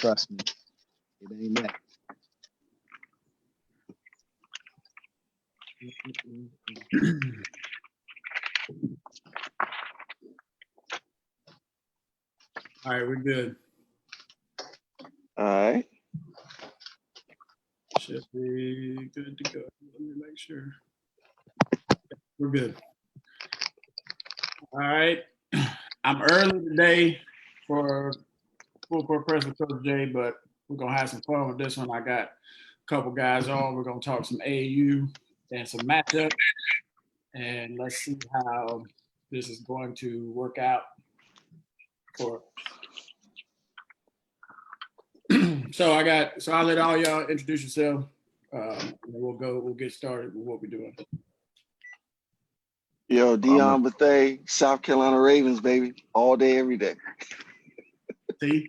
Trust me, it ain't that. All right, we're good. All right. Should be good to go. Let me make sure. We're good. All right. I'm early today for Full Court Press with Coach J, but we're going to have some fun with this one. I got a couple guys on. We're going to talk some AAU and some matchups, and let's see how this is going to work out for us. So I'll let all y'all introduce yourself. And we'll get started with what we're doing. Yo, Dion Bethea, South Carolina Ravens, baby, all day, every day. T.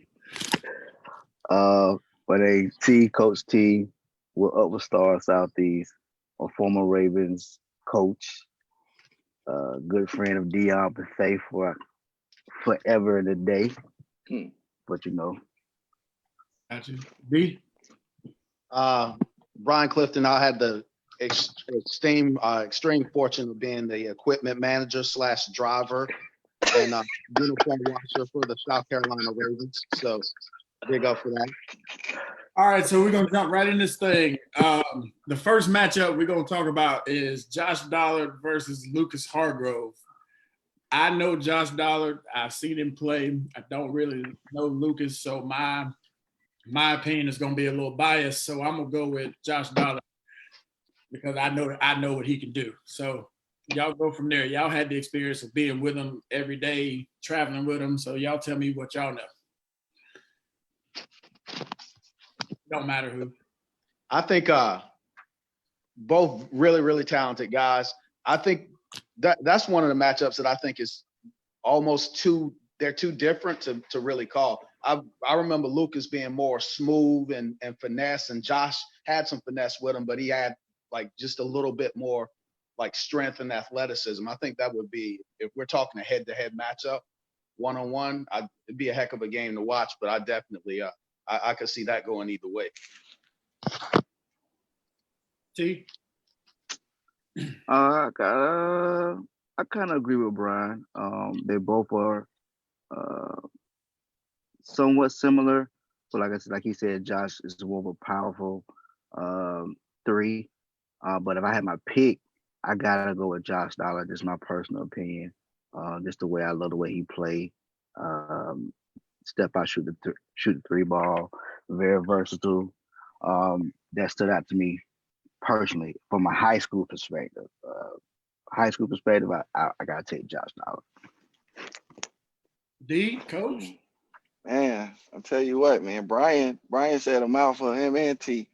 Coach T, we're Upper Star Southeast, a former Ravens coach, good friend of Dion Bethea for forever and a day. But you know. Gotcha. B. Brian Clifton, I had the extreme fortune of being the equipment manager / driver and uniform washer for the South Carolina Ravens. So big up for that. All right, so we're going to jump right in this thing. The first matchup we're going to talk about is Josh Dollard versus Lucas Hargrove. I know Josh Dollard. I've seen him play. I don't really know Lucas, so my opinion is going to be a little biased. So I'm going to go with Josh Dollard because I know what he can do. So y'all go from there. Y'all had the experience of being with him every day, traveling with him. So y'all tell me what y'all know. Don't matter who. I think both really, really talented guys. I think that's one of the matchups that I think is almost they're too different to really call. I remember Lucas being more smooth and finesse, and Josh had some finesse with him, but he had like just a little bit more like strength and athleticism. I think that would be, if we're talking a head-to-head matchup, one-on-one, it'd be a heck of a game to watch, but I definitely I could see that going either way. T. I kind of agree with Brian. They both are somewhat similar, but like he said, Josh is more of a powerful three. But if I had my pick, I gotta go with Josh Dollard. Just my personal opinion. Just the way I love the way he played. Step out, shoot the three ball, very versatile. That stood out to me personally from a high school perspective. I gotta take Josh Dollard. D, Coach. Man, I'll tell you what, man. Brian said a mouthful, him and T.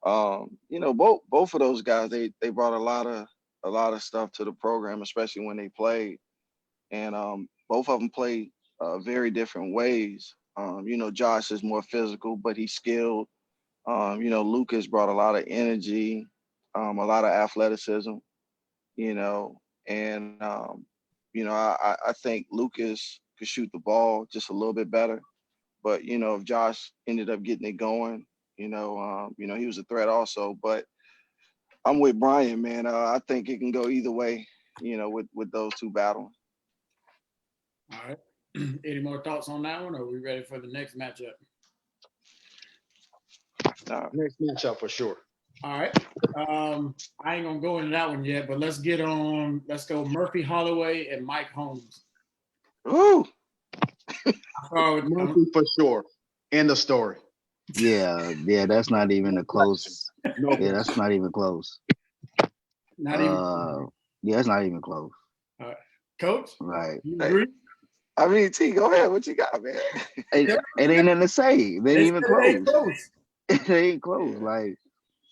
Both of those guys, they brought a lot of stuff to the program, especially when they played, and both of them played very different ways. Josh is more physical, but he's skilled. Lucas brought a lot of energy, a lot of athleticism. I think Lucas could shoot the ball just a little bit better, but if Josh ended up getting it going, he was a threat also. But I'm with Brian, man. I think it can go either way, with those two battling. All right. Any more thoughts on that one, or are we ready for the next matchup? Next matchup for sure. All right. I ain't gonna go into that one yet, but let's go Murphy Holloway and Mike Holmes. Ooh. Murphy for sure. End of story. Yeah, that's not even a close. Yeah, that's not even close. Not even. Yeah, it's not even close. All right. Coach, right? You agree? I mean, T, go ahead. What you got, man? It ain't nothing to say. It ain't even close. Ain't close. It ain't close. Yeah. Like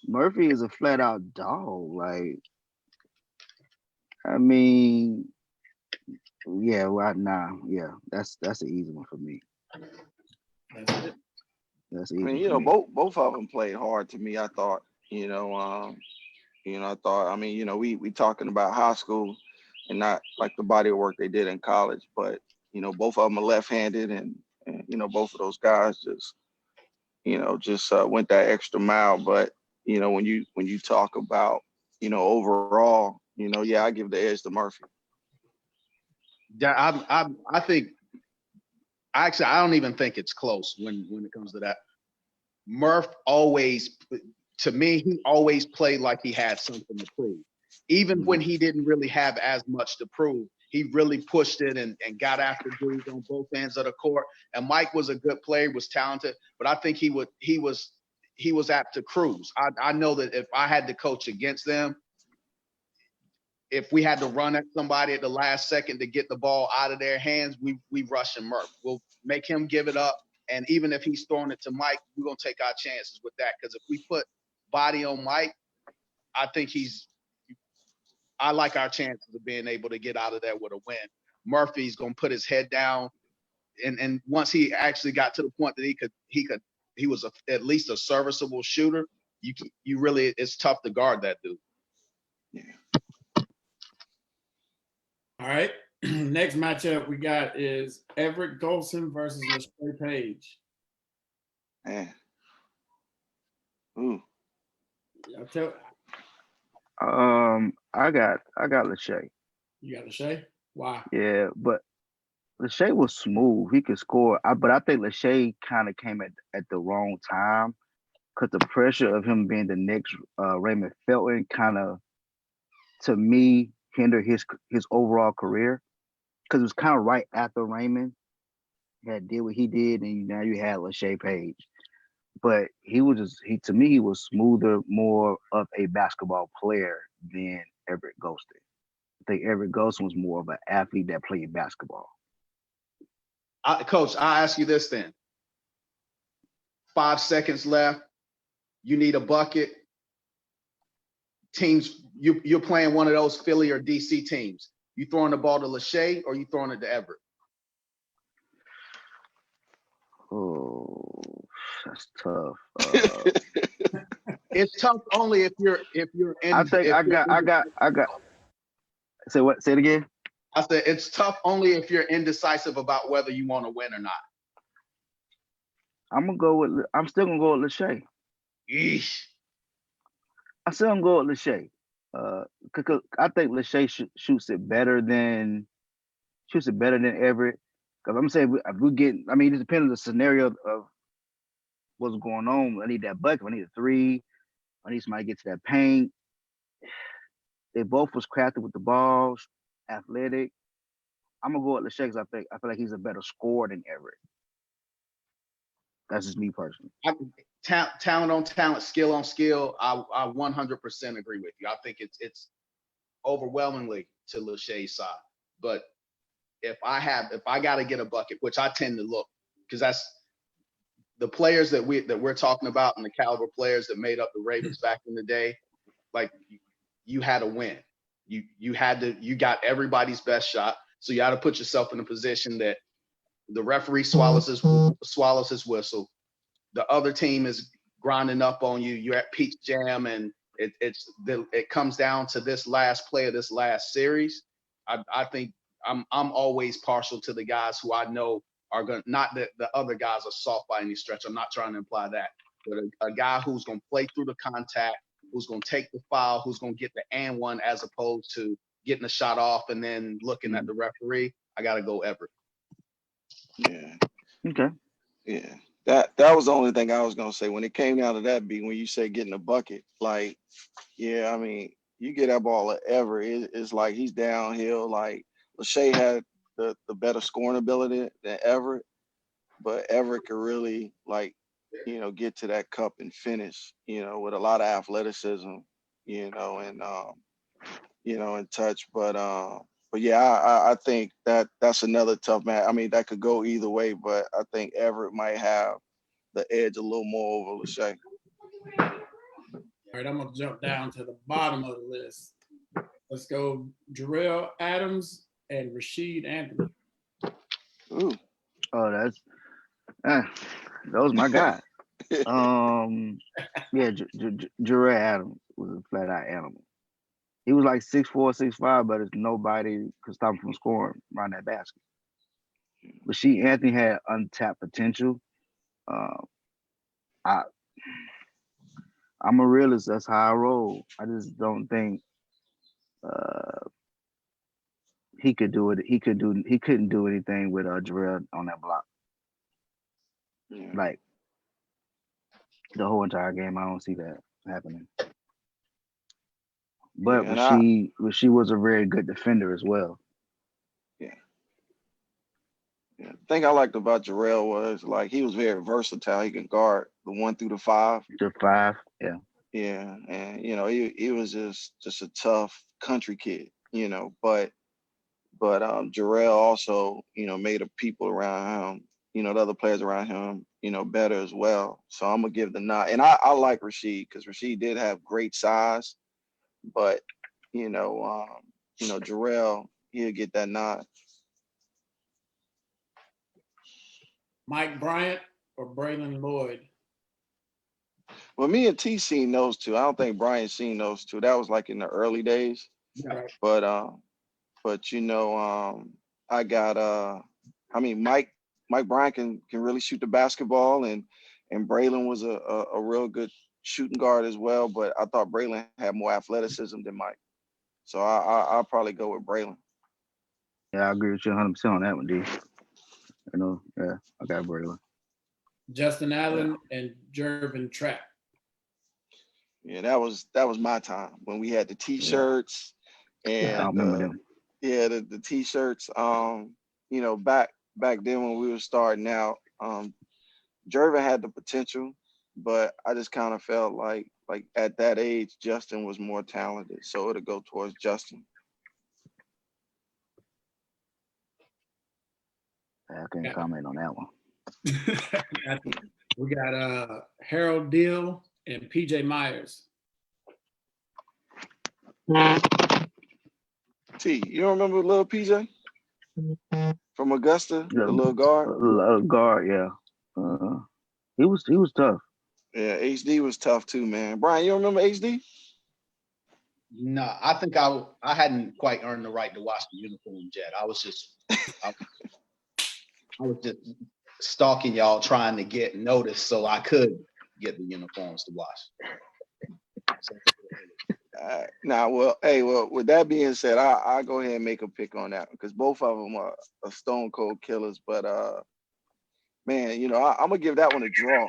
Murphy is a flat out dog. Like, I mean, yeah, yeah, that's an easy one for me. That's it. That's easy. I mean, both of them played hard to me. I thought, we talking about high school and not like the body of work they did in college, but both of them are left-handed, and both of those guys just just went that extra mile. But when you talk about overall, yeah, I give the edge to Murphy. Yeah, I think actually I don't even think it's close when it comes to that. Murph always, to me, he always played like he had something to prove. Even when he didn't really have as much to prove, he really pushed it and got after dudes on both ends of the court. And Mike was a good player, was talented, but I think he was apt to cruise. I know that if I had to coach against them, if we had to run at somebody at the last second to get the ball out of their hands, we rush and Murph. We'll make him give it up. And even if he's throwing it to Mike, we're going to take our chances with that. Because if we put body on Mike, I think I like our chances of being able to get out of there with a win. Murphy's going to put his head down. And once he actually got to the point that he was at least a serviceable shooter, you really, it's tough to guard that dude. Yeah. All right. Next matchup we got is Everett Golson versus LaShay Page. Man. Ooh. I got LaShay. You got LaShay? Why? Yeah, but LaShay was smooth. He could score. But I think LaShay kind of came at the wrong time because the pressure of him being the next Raymond Felton kind of, to me, hindered his overall career because it was kind of right after Raymond had did what he did, and now you had LaShay Page. But he to me, he was smoother, more of a basketball player than Everett Golson. I think Everett Golson was more of an athlete that played basketball. Coach, I'll ask you this then. 5 seconds left. You need a bucket. Teams, you're playing one of those Philly or DC teams. You throwing the ball to LaShay or you throwing it to Everett? Oh, that's tough. It's tough only if you're in. I think I got. Say what? Say it again. I said it's tough only if you're indecisive about whether you want to win or not. I'm still gonna go with LaShay. Yeesh. I'm still gonna go with LaShay. Cause I think LaShay shoots it better than Everett. Cause I'm saying if we get, I mean, it depends on the scenario of what's going on. I need that bucket. I need a three. I need somebody to get to that paint. They both was crafted with the balls, athletic. I'm gonna go with LaShay because I feel like he's a better scorer than Everett. That's just me personally. Talent on talent, skill on skill. I 100% agree with you. I think it's overwhelmingly to LaShay's side. But if I got to get a bucket, which I tend to look, because that's the players that we're talking about and the caliber players that made up the Ravens back in the day. Like you had to win. You got everybody's best shot. So you got to put yourself in a position that the referee swallows his whistle. The other team is grinding up on you. You're at peak jam, and it comes down to this last play of this last series. I think I'm always partial to the guys who I know are going. Not that the other guys are soft by any stretch. I'm not trying to imply that, but a guy who's going to play through the contact, who's going to take the foul, who's going to get the and one, as opposed to getting a shot off and then looking at the referee. I got to go Everett. Yeah. Okay. Yeah. That was the only thing I was gonna say when it came down to that beat. When you say getting a bucket, like, yeah, I mean, you get that ball at Everett, it's like he's downhill. Like LaShay had the better scoring ability than Everett, but Everett could really get to that cup and finish, with a lot of athleticism, and touch. But yeah, I think that's another tough match. I mean, that could go either way, but I think Everett might have the edge a little more over LaShay. All right, I'm gonna jump down to the bottom of the list. Let's go Jarrell Adams and Rashid Anthony. Ooh. Oh, that's those my guy. Yeah, Jarrell Adams was a flat out animal. He was like 6'4", 6'5", but nobody could stop him from scoring around that basket. But Anthony had untapped potential. I I'm a realist. That's how I roll. I just don't think uh, he could do it. He couldn't do anything with Jarrell on that block. Yeah. Like the whole entire game, I don't see that happening. Yeah, But and Rasheed was a very good defender as well. yeah, yeah. The thing I liked about Jarrell was like he was very versatile. He can guard the 1 through the 5. The five, yeah. Yeah, and he was just a tough country kid, but Jarrell also, made the people around him, the other players around him, better as well. So I'm gonna give the nod. And I like Rasheed because Rasheed did have great size, but you know, Jarrell, he'll get that nod. Mike Bryant or Braylon Lloyd? Well, me and T seen those two. I don't think Brian seen those two. That was like in the early days. Right. But I got Mike Bryant can really shoot the basketball, and Braylon was a real good shooting guard as well. But I thought Braylon had more athleticism than Mike, so I'll probably go with Braylon. Yeah, I agree with you 100% on that one, D. Yeah, I got Braylon. Justin Yeah, Allen and Jervin Trapp. yeah, that was my time when we had the Yeah, T-shirts I and remember them. the T-shirts. Back then when we were starting out, Jervin had the potential, but I just kind of felt like at that age, Justin was more talented, so it'll go towards Justin. I can't comment on that one. We got Harold Deal and PJ Myers. T, you don't remember little PJ from Augusta, Yeah, the little guard? guard, yeah. He was tough. Yeah, HD was tough too, man. Brian, you don't remember HD? No, I think I hadn't quite earned the right to watch the uniforms yet. I was just stalking y'all, trying to get noticed so I could get the uniforms to watch. So, Well, with that being said, I'll go ahead and make a pick on that because both of them are stone cold killers. But man, I'm gonna give that one a draw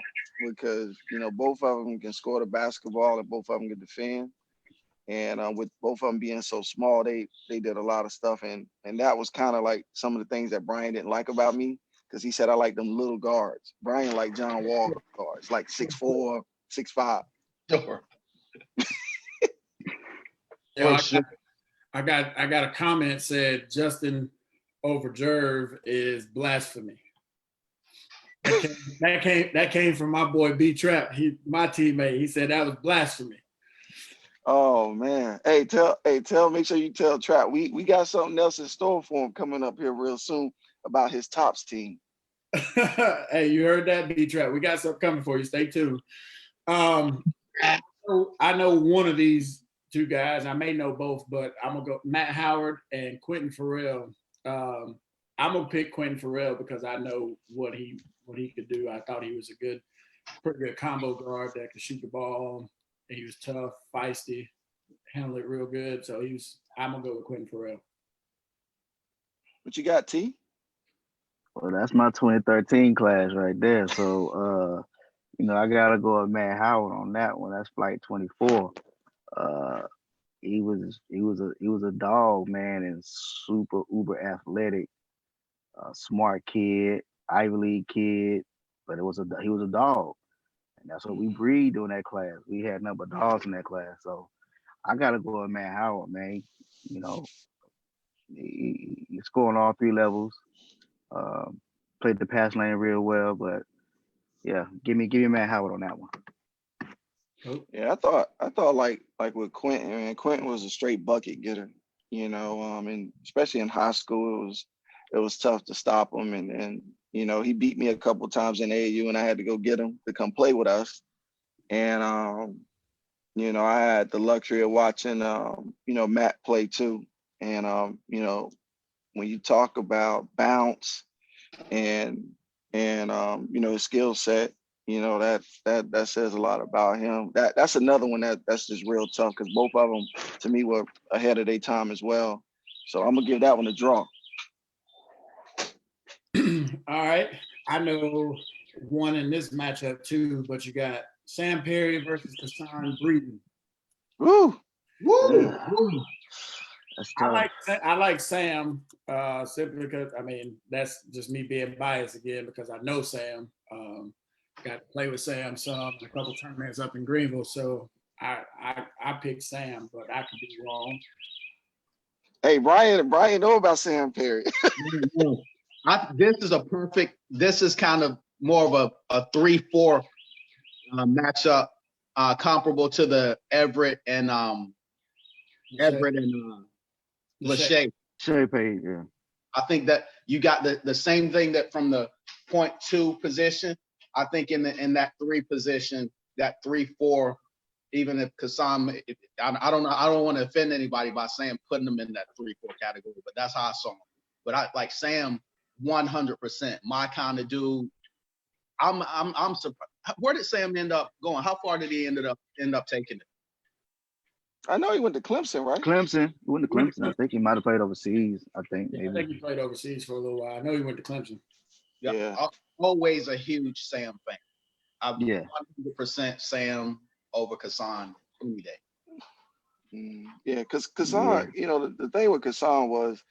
because both of them can score the basketball and both of them can defend. And with both of them being so small, they did a lot of stuff, and that was kind of like some of the things that Brian didn't like about me because he said I like them little guards. Brian like John Wall guards, like 6'4", 6'5". sure. Yo, Sure. I got a comment said Justin over Jerv is blasphemy. That came from my boy B Trap. My teammate. He said that was blasphemy. Oh man, make sure you tell Trap we got something else in store for him coming up here real soon about his tops team. Hey, you heard that, B Trap? We got something coming for you. Stay tuned. I know one of these two guys. I may know both, but I'm gonna go Matt Howard and Quentin Farrell. I'm gonna pick Quentin Farrell because I know what he could do. I thought he was a pretty good combo guard that could shoot the ball. He was tough, feisty, handled it real good. So I'm gonna go with Quentin Farrell. What you got, T? Well, that's my 2013 class right there. So, I gotta go with Matt Howard on that one. That's flight 24. Uh, he was a dog, man, and super uber athletic, smart kid, Ivy League kid, but he was a dog, and that's what we breed during that class. We had nothing but dogs in that class, so I gotta go with Matt Howard, man. You know, he scored on all three levels. Um, Played the pass lane real well, but yeah, give me Matt Howard on that one. Yeah, I thought like with Quentin, man, Quentin was a straight bucket getter, and especially in high school, it was tough to stop him, and he beat me a couple times in AAU, and I had to go get him to come play with us, and I had the luxury of watching Matt play too, and when you talk about bounce and his skill set, that says a lot about him. That's another one that's just real tough because both of them to me were ahead of their time as well. So I'm gonna give that one a draw. All right. I know one in this matchup too, but you got Sam Perry versus Hassan Breeden. Woo! Woo! That's I tough. like Sam simply because I mean that's just me being biased again because I know Sam. Got to play with Sam some a couple tournaments up in Greenville, so I picked Sam, but I could be wrong. Hey, Brian know about Sam Perry. This is kind of more of a 3-4 matchup, comparable to the Everett and Lachey. Shay Page, yeah. I think that you got the same thing that from the 0.2 position. I think in that 3 position, that 3-4, even if Kasam, I don't know, I don't want to offend anybody by saying putting them in that 3-4 category, but that's how I saw him. But I like Sam 100%, my kind of dude. I'm surprised. Where did Sam end up going? How far did he end up taking it? I know he went to Clemson, right? Clemson. He went to Clemson. I think he might have played overseas. I think Yeah, maybe. I think he played overseas for a little while. I know he went to Clemson. Yeah. I'm always a huge Sam fan. I'm Yeah. 100% Sam over Kassan any day. Yeah, because Kassan, the thing with Kassan was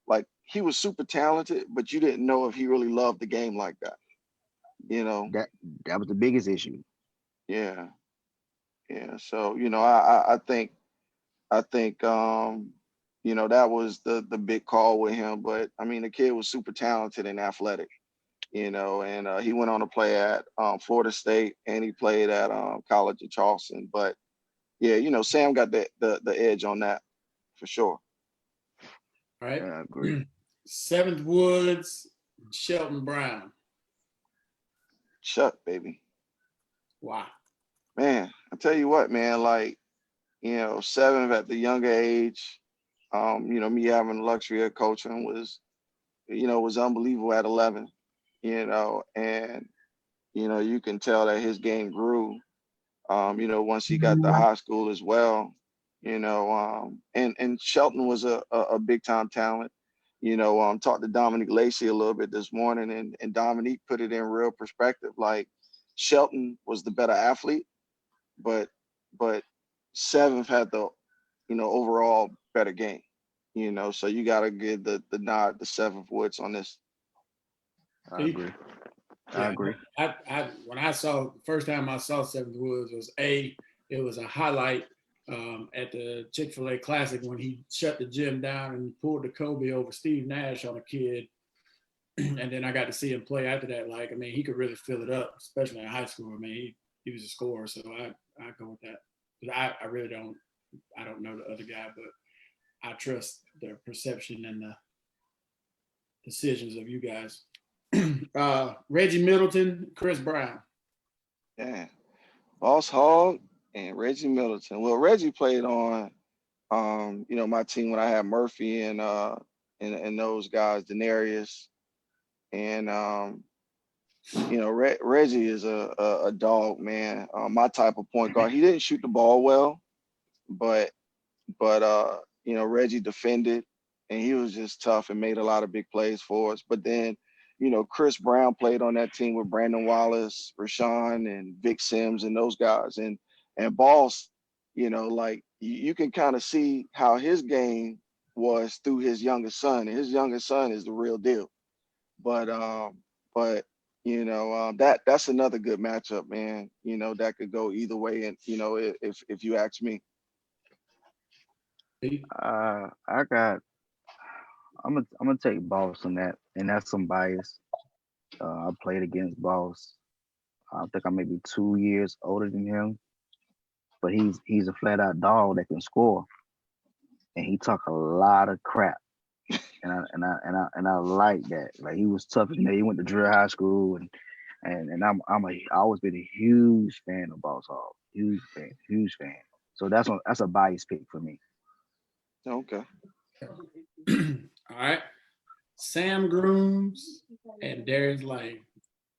like he was super talented, but you didn't know if he really loved the game like that. That was the biggest issue. Yeah. Yeah. So, I think that was the big call with him. But I mean the kid was super talented and athletic, and he went on to play at Florida State and he played at College of Charleston. But yeah, Sam got the edge on that for sure. All right. I agree. Seventh Woods, Shelton Brown. Chuck, baby. Wow. Man, I tell you what, man, like, seventh at the younger age, me having the luxury of coaching was unbelievable at 11, and, you can tell that his game grew, once he got to high school as well, and Shelton was a big time talent. Talked to Dominique Lacey a little bit this morning, and Dominique put it in real perspective. Like Shelton was the better athlete, but seventh had the overall better game. So you got to give the nod to Seventh Woods on this. I agree. I agree. I when I saw first time I saw Seventh Woods it was a highlight at the Chick-fil-A Classic when he shut the gym down and pulled the Kobe over Steve Nash on a kid. And then I got to see him play after that. Like, I mean, he could really fill it up, especially in high school. I mean, he was a scorer, so I go with that. But I really don't know the other guy, but I trust the perception and the decisions of you guys. Reggie Middleton, Chris Brown. Yeah, Boss Hog and Reggie Middleton. Well, Reggie played on, my team when I had Murphy and those guys, Denarius, and Reggie is a dog, man. My type of point guard. He didn't shoot the ball well, but Reggie defended and he was just tough and made a lot of big plays for us. But then, Chris Brown played on that team with Brandon Wallace, Rashawn, and Vic Sims and those guys. And Boss, like you can kind of see how his game was through his youngest son. And his youngest son is the real deal. But that's another good matchup, man. That could go either way. And if you ask me. I'm gonna take Boss on that, and that's some bias. I played against Boss. I think I'm maybe 2 years older than him, but he's a flat out dog that can score, and he talk a lot of crap, and I like that. Like he was tough as me. He went to Drill High School, and I always been a huge fan of Boss Hog, huge fan. So that's a bias pick for me. Okay. All right. Sam Grooms and Darius Lane.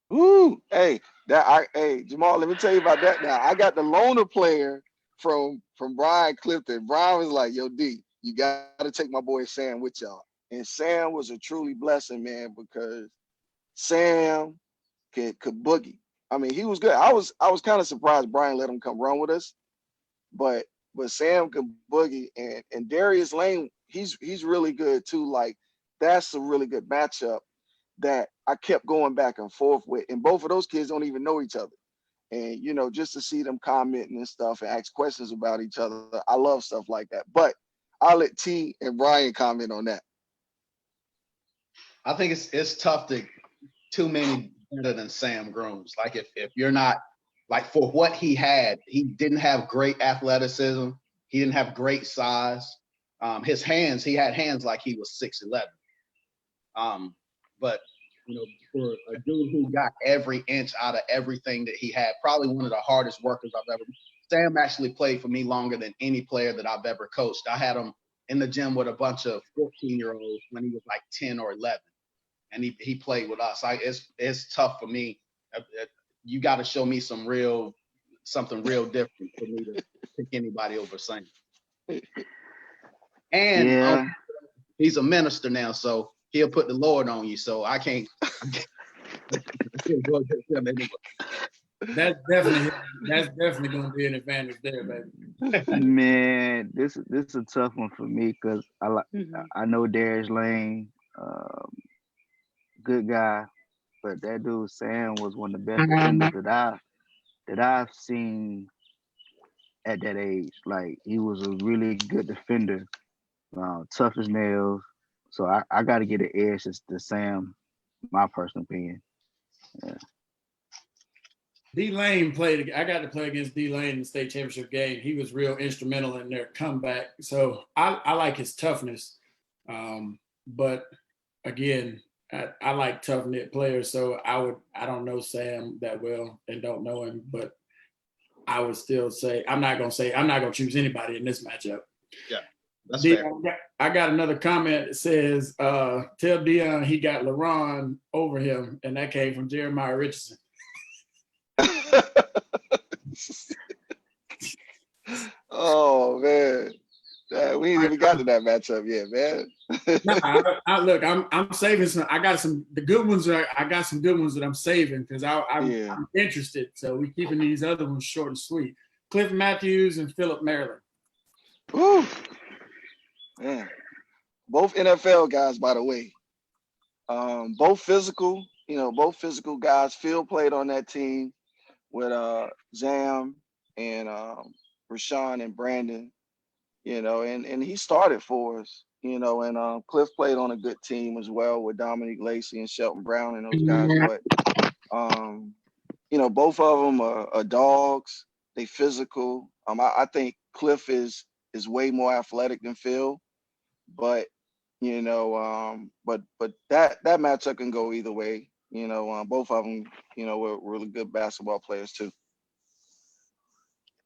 Woo! Hey Jamal, let me tell you about that now. I got the loaner player from Brian Clifton. Brian was like, "Yo, D, you gotta take my boy Sam with y'all." And Sam was a truly blessing, man, because Sam could boogie. I mean, he was good. I was kind of surprised Brian let him come run with us, but Sam could boogie and Darius Lane, he's really good too. Like that's a really good matchup that I kept going back and forth with. And both of those kids don't even know each other. And just to see them commenting and stuff and ask questions about each other, I love stuff like that. But I'll let T and Brian comment on that. I think it's tough to too many better than Sam Grooms. Like if you're not like for what he had, he didn't have great athleticism. He didn't have great size. His hands, he had hands like he was 6'11". But for a dude who got every inch out of everything that he had, probably one of the hardest workers I've ever. Sam actually played for me longer than any player that I've ever coached. I had him in the gym with a bunch of 14-year-olds when he was like 10 or 11, and he played with us. It's tough for me. You got to show me something real different for me to pick anybody over Sam. And Yeah. He's a minister now, so he'll put the Lord on you. So I can't. Go against him anyway. That's definitely going to be an advantage there, baby. Man, this is a tough one for me because I know Darius Lane, good guy, but that dude Sam was one of the best defenders that I've seen at that age. Like he was a really good defender, tough as nails. So I got to get an edge to Sam, my personal opinion. Yeah. D Lane played. I got to play against D Lane in the state championship game. He was real instrumental in their comeback. So I like his toughness. But again, I like tough knit players. So I don't know Sam that well and don't know him, but I would still say I'm not gonna choose anybody in this matchup. Yeah, that's fair. I got another comment that says, "Tell Dion he got LeBron over him," and that came from Jeremiah Richardson. Oh man, we ain't even got to that matchup yet, man. Look, I'm saving some. I got some the good ones. I got some good ones that I'm saving because I'm interested. So we're keeping these other ones short and sweet. Cliff Matthews and Philip Maryland. Woo, man, both NFL guys, by the way. Both physical. Both physical guys. Phil played on that team with Zam and Rashawn and Brandon, and he started for us, and Cliff played on a good team as well with Dominique Lacey and Shelton Brown and those guys. But both of them are dogs. They physical. I think Cliff is way more athletic than Phil, but but that matchup can go either way. Both of them, were really good basketball players too.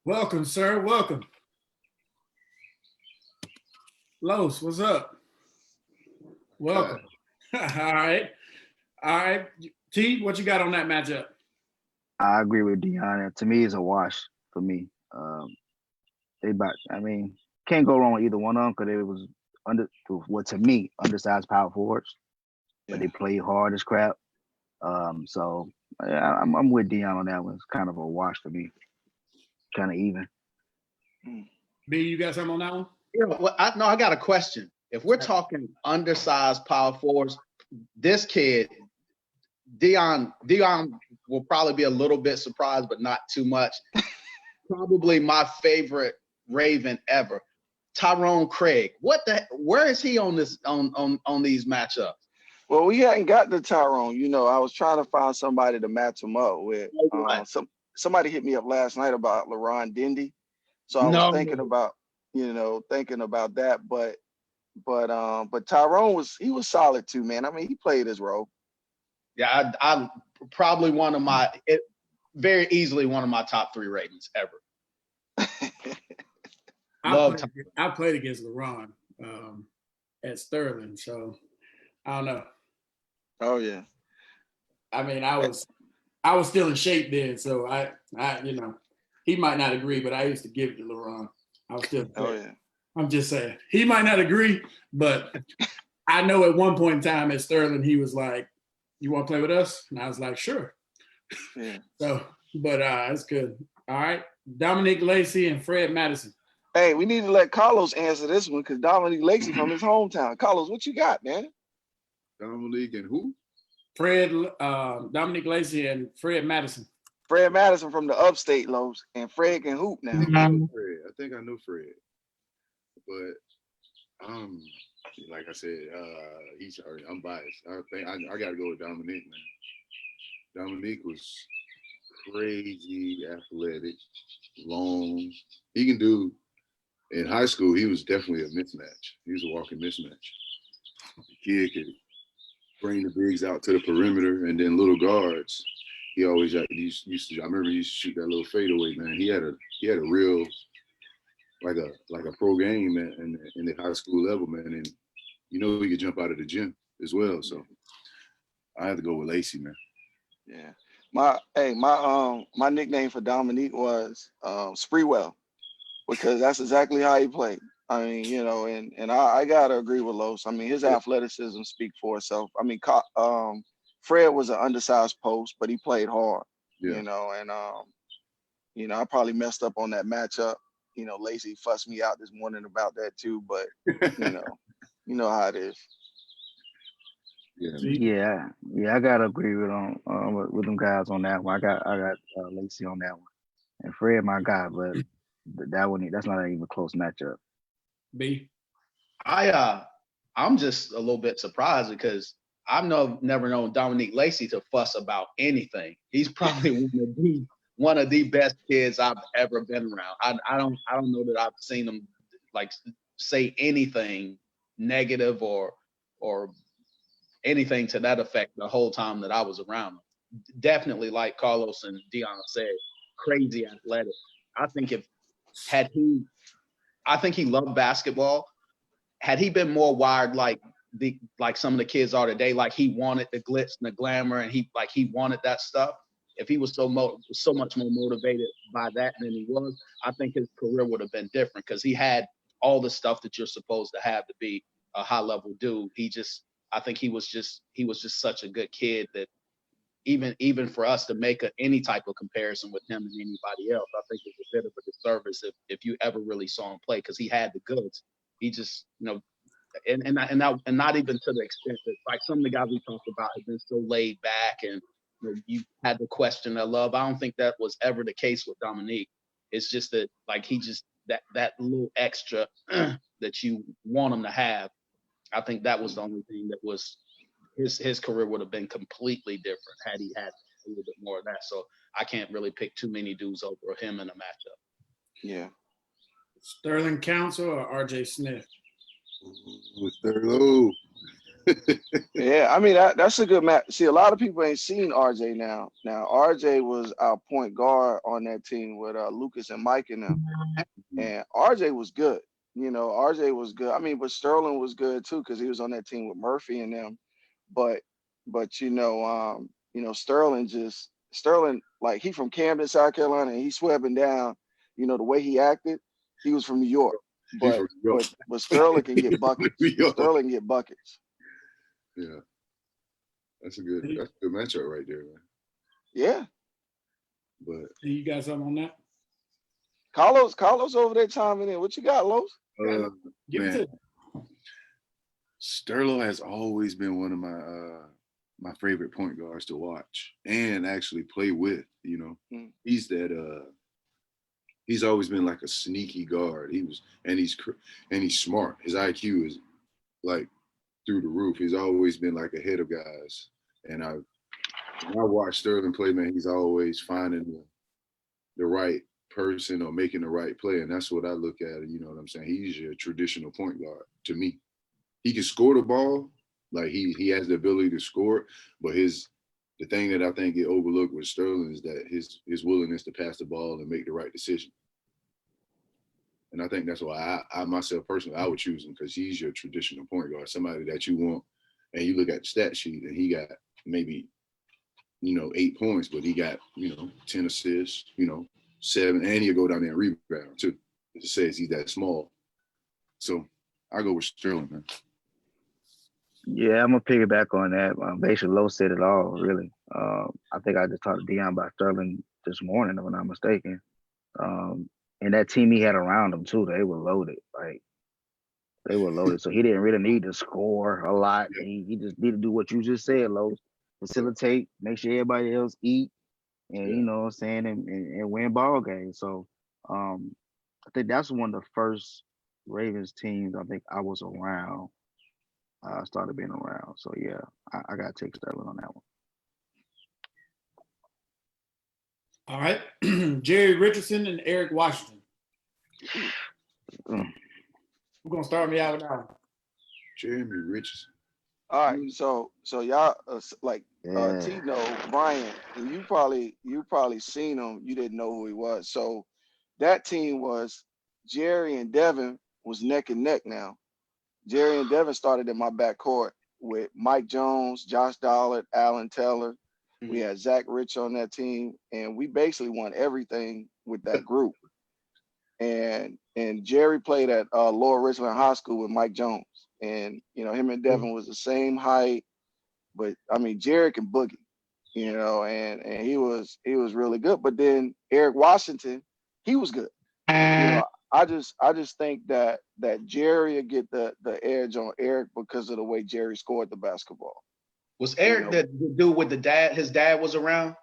Welcome, sir. Welcome. Los, what's up? Welcome. All right. T, what you got on that matchup? I agree with Deanna. To me, it's a wash for me. Can't go wrong with either one of them because they was to me, undersized power forwards, but they play hard as crap. So yeah, I'm with Dion on that one. It's kind of a wash for me. Kind of even. B, you got something on that one? Yeah, well, I got a question. If we're talking undersized power forwards, this kid, Dion will probably be a little bit surprised, but not too much. Probably my favorite Raven ever, Tyrone Craig. Where is he on this on these matchups? Well, we hadn't got to Tyrone. I was trying to find somebody to match him up with. Somebody hit me up last night about LaRon Dindy, so I was thinking about that. But Tyrone was solid too, man. I mean, he played his role. Yeah, I'm probably very easily one of my top 3 Ravens ever. I played against LaRon at Sterling, so I don't know. Oh yeah. I mean, I was I was still in shape then, so I he might not agree, but I used to give it to LeBron. I was still. Oh yeah. I'm just saying he might not agree, but I know at one point in time at Sterling, he was like, "You want to play with us?" And I was like, "Sure." Yeah. So, but it's good. All right, Dominique Lacey and Fred Madison. Hey, we need to let Carlos answer this one because Dominique Lacey from his hometown. Carlos, what you got, man? Dominique and who? Dominique Lacey and Fred Madison. Fred Madison from the upstate, Los, and Fred can hoop now. Fred. I think I know Fred, but like I said, I'm biased. I think I got to go with Dominique, man. Dominique was crazy athletic, long. He can do. In high school, he was definitely a mismatch. He was a walking mismatch. The kid could bring the bigs out to the perimeter, and then little guards. He always used to. I remember he used to shoot that little fadeaway, man. He had a real like a pro game in the high school level, man. And he could jump out of the gym as well. So I had to go with Lacey, man. Yeah. My nickname for Dominique was Spreewell because that's exactly how he played. I mean, and I gotta agree with Los. I mean, his athleticism speak for itself. I mean, Fred was an undersized post, but he played hard. Yeah. And I probably messed up on that matchup. Lacey fussed me out this morning about that too, but you know how it is. Yeah, I gotta agree with them guys on that one. I got Lacey on that one, and Fred my guy, but that's not even a close matchup. B. I'm just a little bit surprised because I've never known Dominique Lacey to fuss about anything. He's probably one of the best kids I've ever been around. I don't know that I've seen him like say anything negative or anything to that effect the whole time that I was around him. Definitely, like Carlos and Dion said, crazy athletic. I think I think he loved basketball. Had he been more wired like some of the kids are today, like he wanted the glitz and the glamour, and he wanted that stuff. If he was so much more motivated by that than he was, I think his career would have been different because he had all the stuff that you're supposed to have to be a high level dude. I think he was just such a good kid that even for us to make any type of comparison with him and anybody else, I think it's a bit of a disservice if you ever really saw him play because he had the goods. He just, and not even to the extent that like some of the guys we talked about have been so laid back and you had to question their love. I don't think that was ever the case with Dominique. It's just that like he just that little extra that you want him to have. I think that was the only thing that was his career would have been completely different had he had a little bit more of that. So I can't really pick too many dudes over him in a matchup. Yeah. Sterling Council or RJ Smith? With Sterling. Yeah, I mean that's a good match. See, a lot of people ain't seen RJ now. Now RJ was our point guard on that team with Lucas and Mike and them, and RJ was good. RJ was good. I mean, but Sterling was good too because he was on that team with Murphy and them. But Sterling like he from Camden, South Carolina, and he swept down. The way he acted, he was from New York. But Sterling can get buckets. Sterling can get buckets. Yeah, that's a good matchup right there, man. Yeah. But you got something on that? Carlos over there chiming in. What you got, Los? Man, Sterling has always been one of my favorite point guards to watch and actually play with. He's always been like a sneaky guard. He's smart. His IQ is like through the roof. He's always been like ahead of guys. And when I watch Sterling play, man, he's always finding the right person or making the right play. And that's what I look at. You know what I'm saying? He's your traditional point guard to me. He can score the ball. Like he has the ability to score, but the thing that I think get overlooked with Sterling is that his willingness to pass the ball and make the right decision. And I think that's why I myself personally, I would choose him because he's your traditional point guard, somebody that you want. And you look at the stat sheet and he got maybe 8 points, but he got, 10 assists, 7, and he'll go down there and rebound too. It says he's that small. So I go with Sterling, man. Yeah, I'm gonna piggyback on that. Basically, Lowe said it all, really. I think I just talked to Dion about Sterling this morning, if I'm not mistaken. And that team he had around him too, they were loaded. Like they were loaded, so he didn't really need to score a lot. Yeah. He just needed to do what you just said, Lowe. Facilitate, make sure everybody else eat, and Yeah. you know what I'm saying, and win ball games. So I think that's one of the first Ravens teams I think I was around. Started being around. So yeah, I gotta take Sterling on that one. All right. Jerry Richardson and Eric Washington. Mm. Who's gonna start me out with that one? Jeremy Richardson. All right, so y'all Yeah. Tino, Brian, you probably seen him. You didn't know who he was. So that team was Jerry and Devin was neck and neck now. Jerry and Devin started in my backcourt with Mike Jones, Josh Dollard, Alan Taylor. We had Zach Rich on that team, and we basically won everything with that group. And Jerry played at Lower Richland High School with Mike Jones, and him and Devin was the same height, but I mean Jerry can boogie, and he was really good. But then Eric Washington, he was good. I just think that Jerry would get the edge on Eric because of the way Jerry scored the basketball. Was Eric the dude with the dad? His dad was around?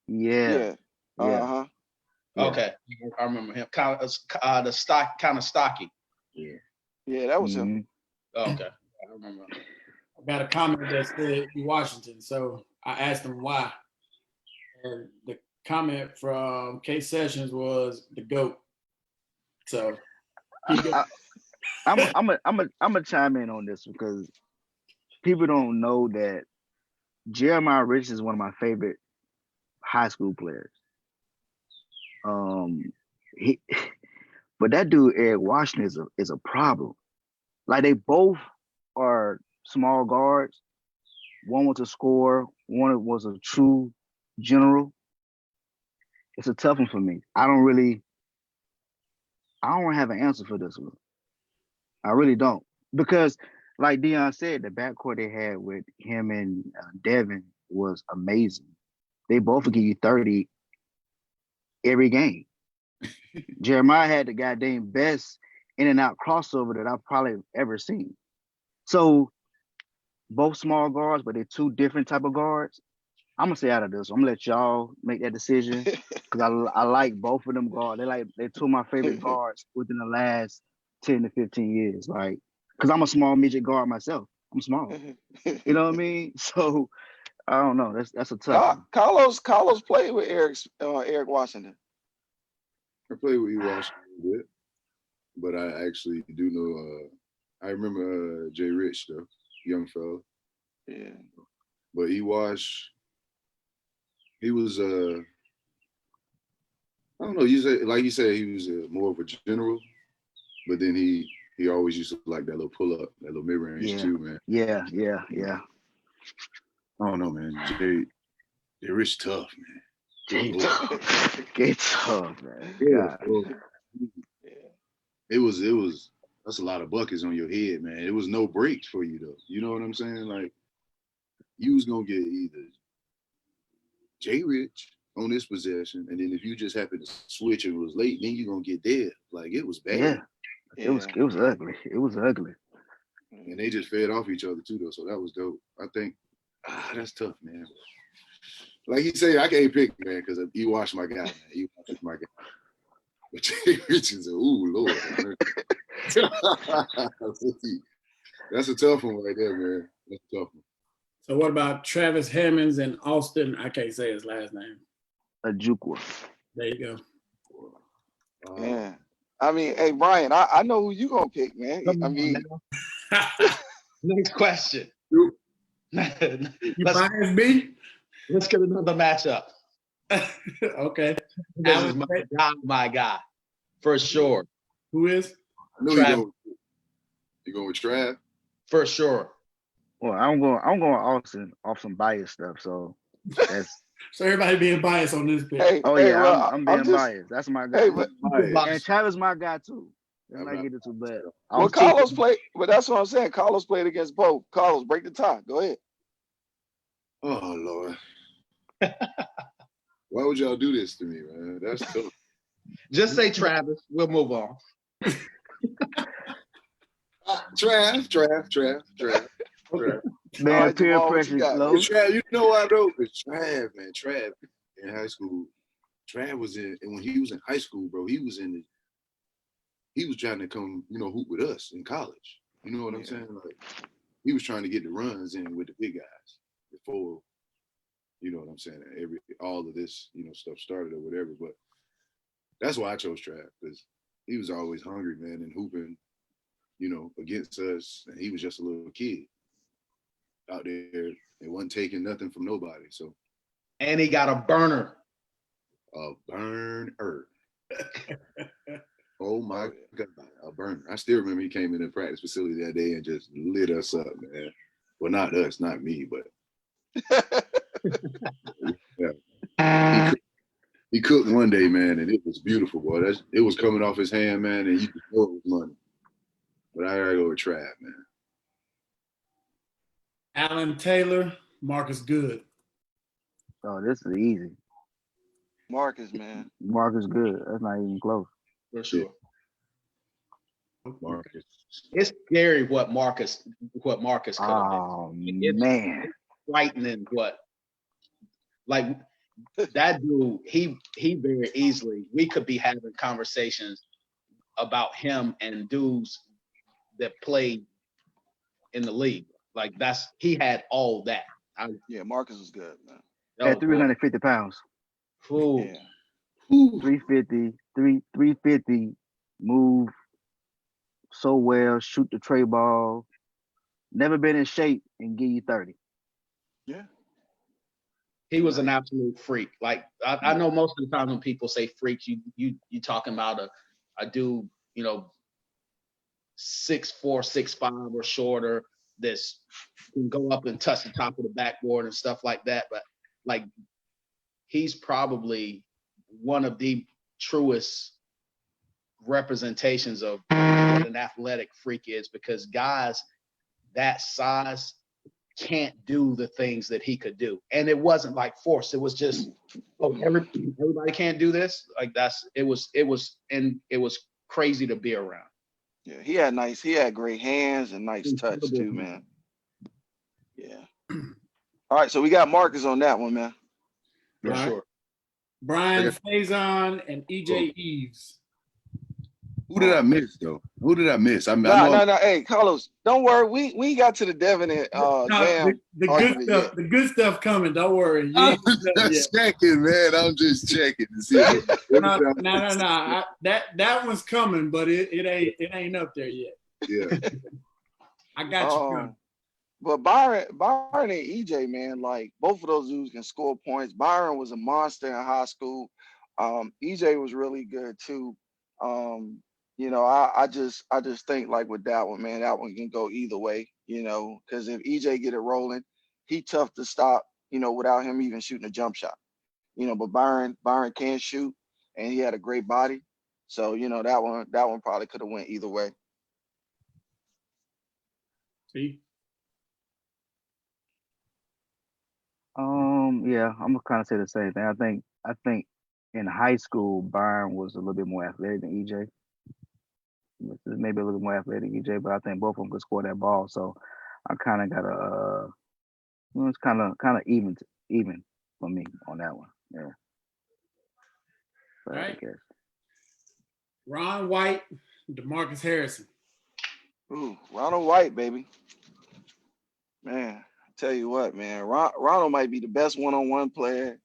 Yeah. Uh-huh. Yeah. Okay. I remember him. Kind of stocky. Yeah, that was him. Okay. I remember. I got a comment that said Washington, so I asked him why. And the comment from K Sessions was the GOAT. So I'm a chime in on this because people don't know that Jeremiah Rich is one of my favorite high school players. But that dude Eric Washington is a problem. Like they both are small guards. One was a scorer, one was a true general. It's a tough one for me. I don't have an answer for this one. I really don't. Because like Dion said, the backcourt they had with him and Devin was amazing. They both would give you 30 every game. Jeremiah had the goddamn best in and out crossover that I've probably ever seen. So both small guards, but they're two different type of guards. I'm gonna stay out of this. I'm gonna let y'all make that decision because I like both of them guards. They're two of my favorite guards within the last 10 to 15 years. Like, because I'm a small midget guard myself. I'm small. You know what I mean? So I don't know. That's a tough one. Carlos played with Eric Washington. I played with Washington a bit, but I actually do know. I remember Jay Rich though, young fella. Yeah. But he was I don't know. Like you said, he was more of a general, but then he always used to like that little pull up, that little mid range too, man. Yeah. I don't know, man. Jay Rich tough, man. Get tough, man. Yeah. It was that's a lot of buckets on your head, man. It was no breaks for you though. You know what I'm saying? Like you was gonna get either Jay Rich on this possession, and then if you just happened to switch and it was late, then you're gonna get dead. Like it was bad. Yeah. It was ugly. It was ugly. And they just fed off each other too though. So that was dope. I think that's tough, man. Like he said, I can't pick, man, because he watched my guy, man. He watched my guy. But Jay Rich is ooh, Lord. That's a tough one right there, man. That's a tough one. So what about Travis Hammonds and Austin? I can't say his last name. Ajukwa. There you go. Yeah. I mean, hey Brian, I know who you gonna pick, man. I mean, next question. You biased me? Let's get another matchup. Okay. This is my guy, for sure. Who is? I know you going with Trav? For sure. Well, I'm going Austin off some bias stuff. So that's So everybody being biased on this pick. Hey, Oh hey, yeah, well, I'm I'm being just, biased. That's my guy. hey, but And Travis my guy too. Let's I'm not not- get into but well, I'm Carlos thinking played, but that's what I'm saying. Carlos played against both. Carlos, break the tie. Go ahead. Oh Lord. Why would y'all do this to me, man? That's tough. Just say Travis. We'll move on. Trav. All man, right, peer Jamal, what you pressure got? low. Trav, you know why though? Because Trav in high school, Trav was in, and when he was in high school, bro, he was trying to come, hoop with us in college. You know what I'm saying? Like, he was trying to get the runs in with the big guys before, you know what I'm saying? All of this, stuff started or whatever. But that's why I chose Trav, because he was always hungry, man, and hooping, against us. And he was just a little kid out there. It wasn't taking nothing from nobody. So And he got a burner. a burner. Oh my God, a burner. I still remember he came in the practice facility that day and just lit us up, man. Well, not us, not me, but yeah. He cooked one day, man, and it was beautiful, boy. It was coming off his hand, man, and you could know it was money. But I gotta go with Trav, man. Alan Taylor, Marcus Good. Oh, this is easy. Marcus, man. Marcus good. That's not even close. For sure. Marcus. It's scary what Marcus could have been. Oh It's man. frightening like that dude, he very easily, we could be having conversations about him and dudes that played in the league. Like he had all that. Yeah, Marcus was good, man. At 350 pounds. Ooh. Yeah. 350, 350, move so well, shoot the tray ball, never been in shape and give you 30. Yeah. He was an absolute freak. Like I know most of the time when people say freaks, you talking about a dude, 6'4", 6'5", or shorter that's can go up and touch the top of the backboard and stuff like that. But like he's probably one of the truest representations of what an athletic freak is, because guys that size can't do the things that he could do. And it wasn't like forced. It was just, everybody can't do this. Like it was crazy to be around. Yeah, he had great hands and nice touch too, man. Yeah. All right, so we got Marcus on that one, man. For sure. Brian Faison and EJ Eves. Who did I miss though? Who did I miss? I know. No. Hey, Carlos, don't worry. We got to the Devin and Jam. The good stuff coming. Don't worry. I'm just checking, man. I'm just checking to see. No. That one's coming, but it ain't up there yet. Yeah. I got you coming. But Byron and EJ, man, like both of those dudes can score points. Byron was a monster in high school. EJ was really good too. I just think like with that one, man, that one can go either way, because if EJ get it rolling, he tough to stop, without him even shooting a jump shot. But Byron can shoot and he had a great body. So, that one probably could have went either way. See? Yeah, I'm gonna kind of say the same thing. I think in high school, Byron was a little bit more athletic than EJ. Maybe a little bit more athletic than EJ, but I think both of them could score that ball. So I kind of got it's kind of even for me on that one. Yeah. All right. Ron White, DeMarcus Harrison. Ooh, Ronald White, baby. Man, I tell you what, man, Ronald might be the best one-on-one player,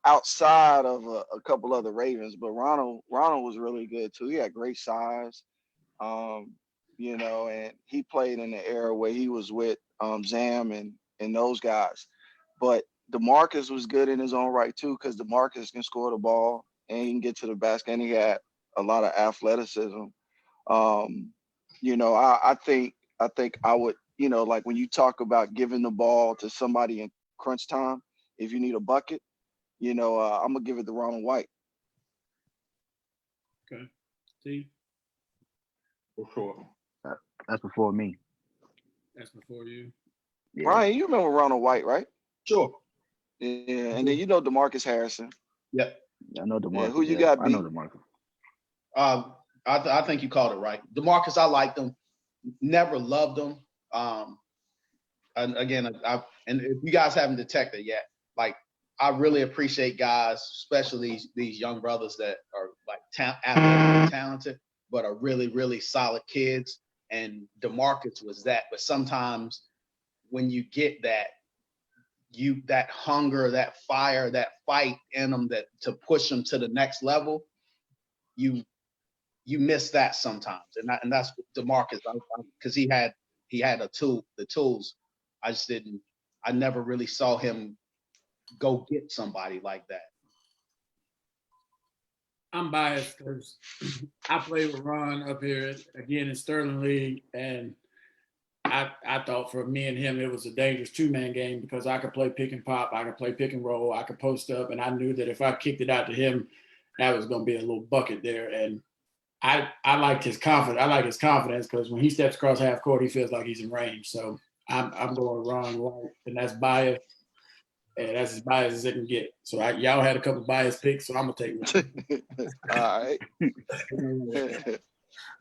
outside of a couple other Ravens, but Ronald was really good too. He had great size, and he played in the era where he was with Zam and those guys. But DeMarcus was good in his own right too, because DeMarcus can score the ball and he can get to the basket, and he had a lot of athleticism. I think I would, like when you talk about giving the ball to somebody in crunch time, if you need a bucket, I'm gonna give it to Ronald White. Okay. See, For sure. That's before me. that's before you. Yeah. Brian, you remember Ronald White, right? Sure. Yeah, and then DeMarcus Harrison. Yep. I know DeMarcus. Who you got, I know B? DeMarcus. I think you called it right. DeMarcus, I liked him. Never loved him. And again, and if you guys haven't detected yet, like I really appreciate guys, especially these young brothers that are like athletically talented, but are really, really solid kids. And DeMarcus was that. But sometimes when you get that hunger, that fire, that fight in them that to push them to the next level, you miss that sometimes. And that's DeMarcus, because he had the tools. I never really saw him go get somebody like that. I'm biased because I played with Ron up here again in Sterling League, and I thought for me and him it was a dangerous two-man game because I could play pick and pop, I could play pick and roll, I could post up, and I knew that if I kicked it out to him, that was going to be a little bucket there. And I liked his confidence. I like his confidence because when he steps across half court, he feels like he's in range. So I'm going Ron White, and that's biased. And that's as biased as it can get. So y'all had a couple of biased picks, so I'm gonna take one. All right.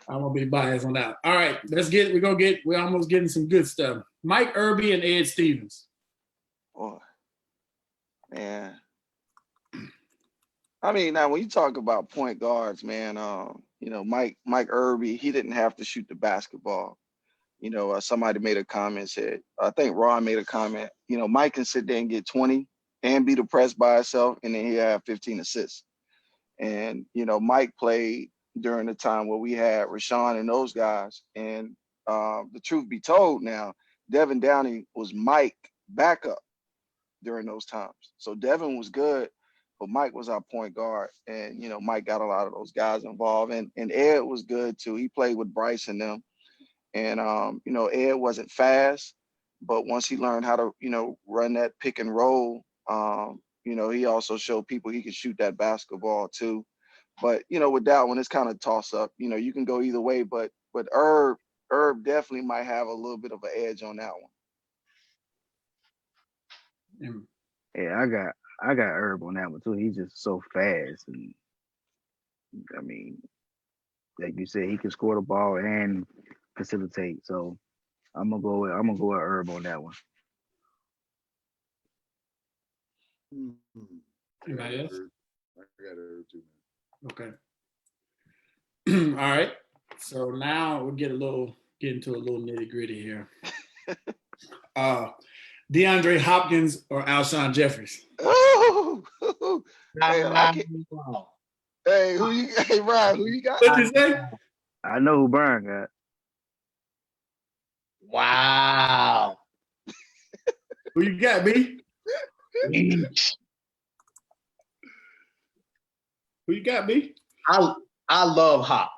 I'm gonna be biased on that. All right, we're almost getting some good stuff. Mike Irby and Ed Stevens. Boy, man. I mean, now when you talk about point guards, man, Mike Irby, he didn't have to shoot the basketball. Somebody made a comment, said, I think Ron made a comment, Mike can sit there and get 20 and be depressed by himself, and then he'll have 15 assists. And, Mike played during the time where we had Rashawn and those guys. And the truth be told now, Devin Downey was Mike backup during those times. So Devin was good, but Mike was our point guard. And, Mike got a lot of those guys involved. And Ed was good too. He played with Bryce and them. And, Ed wasn't fast, but once he learned how to, run that pick and roll, he also showed people he could shoot that basketball too. But, with that one, it's kind of toss up. You can go either way, but Herb definitely might have a little bit of an edge on that one. Yeah, I got Herb on that one too. He's just so fast, and I mean, like you said, he can score the ball and facilitate. So I'm gonna go with Herb on that one. Anybody else? I got Herb too, man. Okay. All right. So now we'll get into a little nitty gritty here. DeAndre Hopkins or Alshon Jeffries? Oh, hey, hey, Ryan, who you got? What'd you say? I know who Brian got. Wow. Who you got, B? Who you got, B? I love Hop.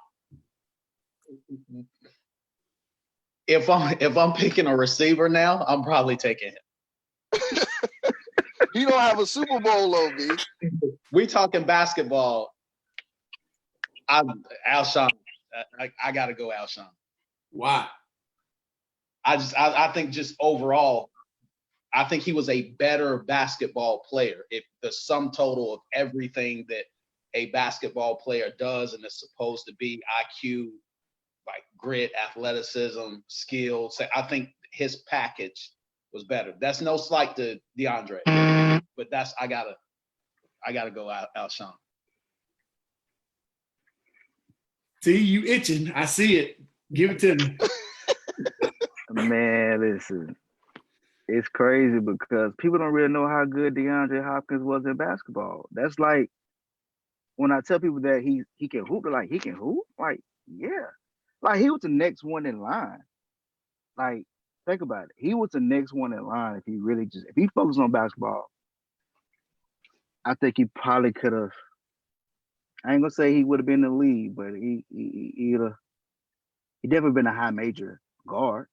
If I'm picking a receiver now, I'm probably taking him. He don't have a Super Bowl though, B. We talking basketball. Alshon. I gotta go Alshon. Why? I think just overall, I think he was a better basketball player. If the sum total of everything that a basketball player does and is supposed to be, IQ, like grit, athleticism, skills, I think his package was better. That's no slight to DeAndre, but I gotta go Alshon. See, you itching. I see it. Give it to me. Man, listen, it's crazy because people don't really know how good DeAndre Hopkins was in basketball. That's like when I tell people that he can hoop, they're like, he can hoop? Like, yeah. Like, he was the next one in line. Like, think about it. He was the next one in line if he focused on basketball. I think he probably could have. I ain't gonna say he would have been in the league, but he definitely been a high major guard.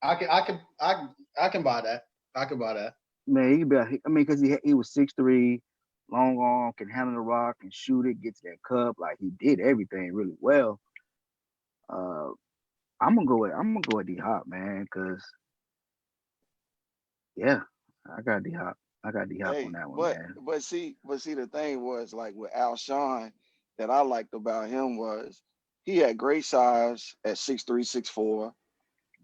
I can buy that. I can buy that. Man, he be. I mean, because he was 6'3", long arm, can handle the rock, and shoot it, get to that cup. Like he did everything really well. Uh, I'm gonna go with D Hop, man, because yeah, I got D Hop. I got D Hop on Hey, that one, but man. but see the thing was like with Alshon that I liked about him was he had great size at 6'3", 6'4",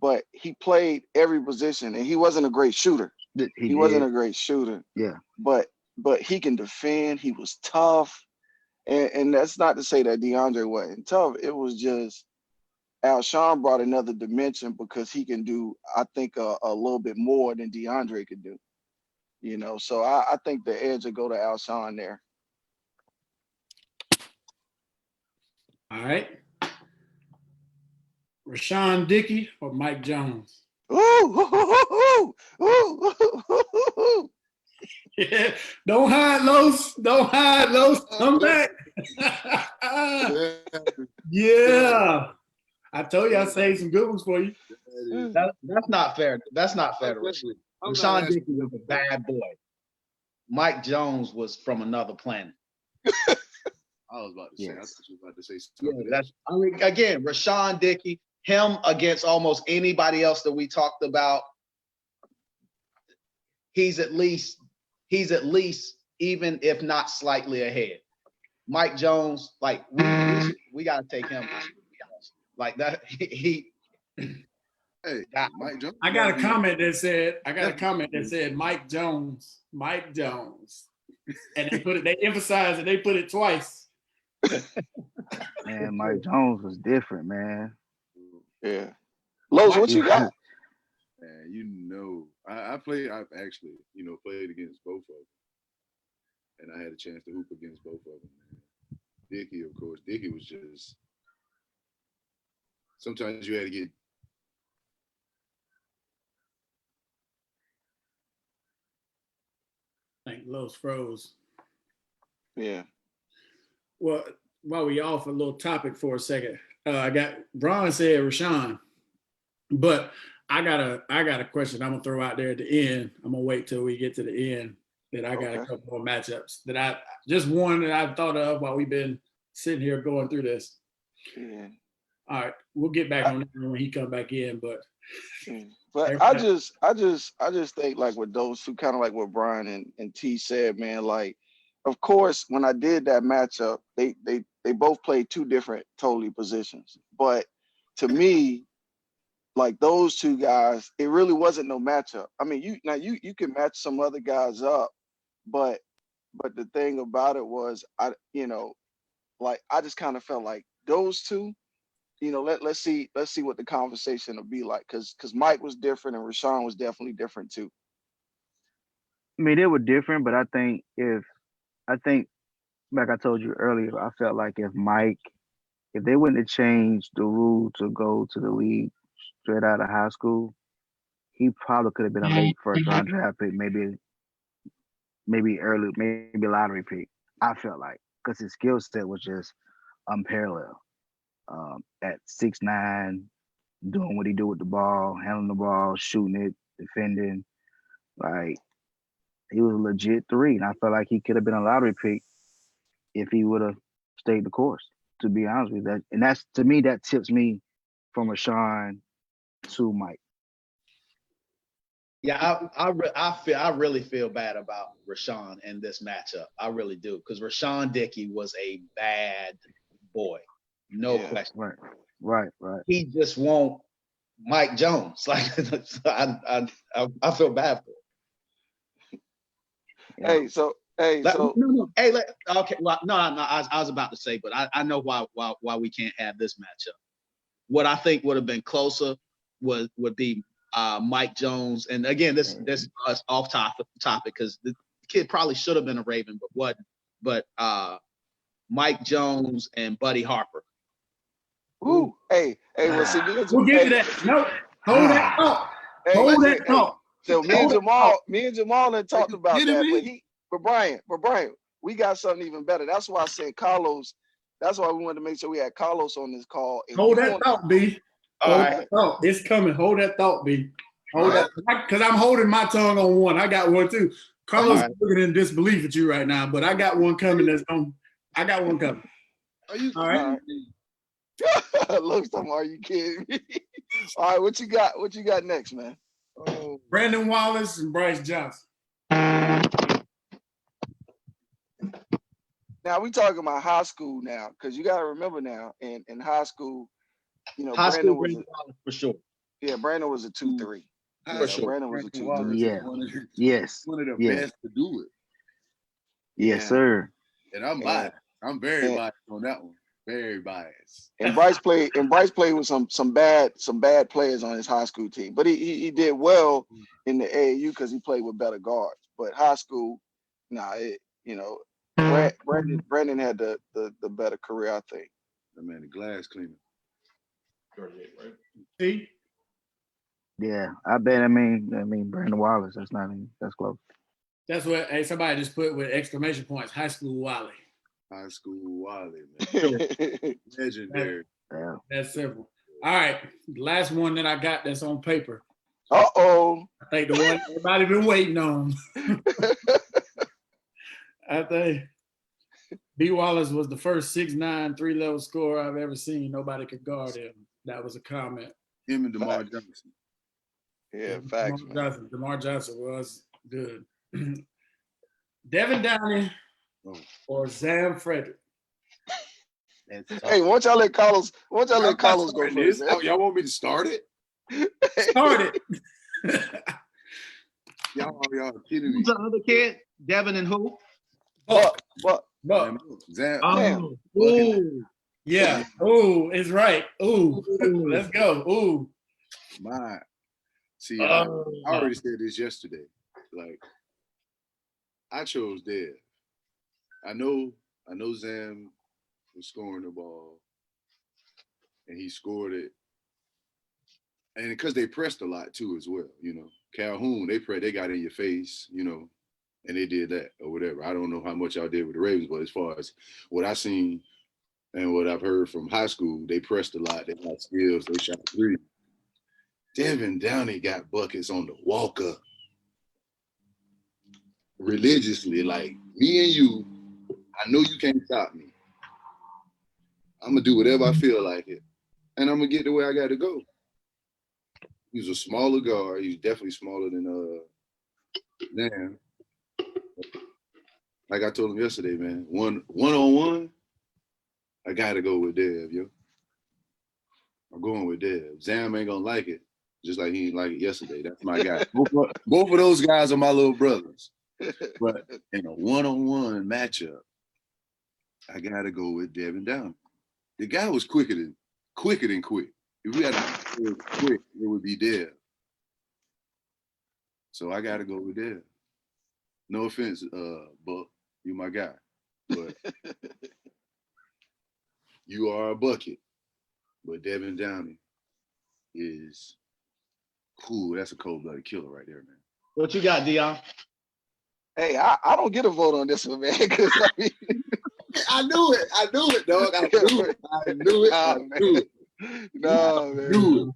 but he played every position and he wasn't a great shooter. He He wasn't did. a great shooter, Yeah. but he can defend. He was tough, and that's not to say that DeAndre wasn't tough. It was just Alshon brought another dimension because he can do, I think, a little bit more than DeAndre could do. So I think the edge will go to Alshon there. All right. Rashawn Dickey or Mike Jones? Ooh, ooh, ooh, ooh, ooh, ooh. Yeah. Don't hide, Los. Don't hide, Los. Come back. Yeah. I told you I saved some good ones for you. That's not fair. That's not fair to Rashawn. Rashawn Dickey was a bad boy. Mike Jones was from another planet. I was about to say. I Yes. thought you were about to say Yeah, something. that's. I mean, again, Rashawn Dickey, him against almost anybody else that we talked about. He's at least even if not slightly ahead. Mike Jones, like we got to take him like that. He Hey, Mike Jones. I got a gotta be- comment that said Mike Jones, and they emphasized it. They put it twice. Man, Mike Jones was different, man. Yeah. Los, what you got? Man, I've actually, played against both of them, and I had a chance to hoop against both of them. Man. Dickey, of course, Dickey was just. Sometimes you had to get. I think Los froze. Yeah. Well, while we off a little topic for a second, I got Braun said Rashawn, but I got a question I'm gonna throw out there at the end. I'm gonna wait till we get to the end. That I got a couple more matchups that I just one that I thought of while we've been sitting here going through this. Yeah. All right, we'll get back on that when he come back in. But But I just think like with those two, kind of like what Brian and T said, man, like of course when I did that matchup, they both played two different totally positions. But to me, like those two guys, it really wasn't no matchup. I mean, you can match some other guys up, but the thing about it was like I just kind of felt like those two, let's see what the conversation will be like because Mike was different and Rashawn was definitely different too. I mean, they were different, but I think, like I told you earlier, I felt like if they wouldn't have changed the rule to go to the league straight out of high school, he probably could have been a late first round draft pick, maybe early, maybe lottery pick. I felt like because his skill set was just unparalleled. At 6'9", doing what he do with the ball, handling the ball, shooting it, defending, like he was a legit three, and I felt like he could have been a lottery pick if he would have stayed the course. To be honest with you, and that's to me that tips me from Rashawn to Mike. Yeah, I really feel bad about Rashawn in this matchup. I really do because Rashawn Dickey was a bad boy, no question. Right. He just won't Mike Jones. Like I feel bad for him. Yeah. Okay. Well, no. I was about to say, but I know why we can't have this matchup. What I think would have been closer would be Mike Jones, and again, this is off topic because the kid probably should have been a Raven, but wasn't. But Mike Jones and Buddy Harper. Ooh, hey, well, see, we'll get to that. No, hold that thought. Hold that thought. So me and Jamal had talked about that, but Brian, we got something even better. That's why I said Carlos. That's why we wanted to make sure we had Carlos on this call. Hold that thought, B. Hold that thought. It's coming. Hold that thought, B. Hold that, because I'm holding my tongue on one. I got one too. Carlos is looking in disbelief at you right now, but I got one coming. I got one coming. Are you All right. Looks like, are you kidding me? All right, what you got? What you got next, man? Oh, Brandon Wallace and Bryce Johnson. Now we talking about high school now, because you got to remember now, in high school, High school Brandon for sure. Brandon was a 2-3. for sure. Brandon was a 2-3. Wallace Yeah. is one of the, Yes. one of the Yes. best to do it. Yes, Yeah. sir. And I'm biased. I'm very biased on that one. Very biased. And Bryce played with some bad players on his high school team, but he did well in the AAU because he played with better guards. But high school, Brandon had the better career, I think. I mean, the glass cleaner. See? Yeah, I bet. I mean, Brandon Wallace. That's close. That's what somebody just put with exclamation points. High school Wally. High school Wally, man. Legendary. Yeah. That's simple. All right. Last one that I got that's on paper. Uh-oh. I think the one everybody been waiting on. I think B. Wallace was the first 6'9", 3-level scorer I've ever seen. Nobody could guard him. That was a comment. Him and DeMar Johnson. Yeah, facts, man. DeMar Johnson was good. Devin Downey or Zam Frederick. Hey, won't y'all let Carlos go first, man? Y'all want me to start it? Start it. Y'all kidding me. Who's the other kid? Devin and who? But Zam. Damn. Ooh. Yeah. Ooh, it's right. Ooh. Let's go. Ooh. My. See, I already said this yesterday. Like, I chose Dev. I know Zam was scoring the ball, and he scored it. And because they pressed a lot too, as well, Calhoun, they got in your face, and they did that or whatever. I don't know how much y'all did with the Ravens, but as far as what I seen and what I've heard from high school, they pressed a lot. They got skills. They shot three. Devin Downey got buckets on the walk up religiously. Like, me and you, I know you can't stop me. I'm going to do whatever I feel like it. And I'm going to get the way I got to go. He's a smaller guard. He's definitely smaller than Dan. Like I told him yesterday, man, one-on-one, I got to go with Dev, yo. I'm going with Dev. Zam ain't going to like it, just like he didn't like it yesterday. That's my guy. Both of those guys are my little brothers. But in a one-on-one matchup, I got to go with Devin Downey. The guy was quicker than quick. If we had to quick, it would be Dev. So I got to go with Dev. No offense, Buck, you my guy, but you are a bucket. But Devin Downey is cool. That's a cold-blooded killer right there, man. What you got, Dion? Hey, I don't get a vote on this one, man. Because I knew it, dog. I knew it. No, man.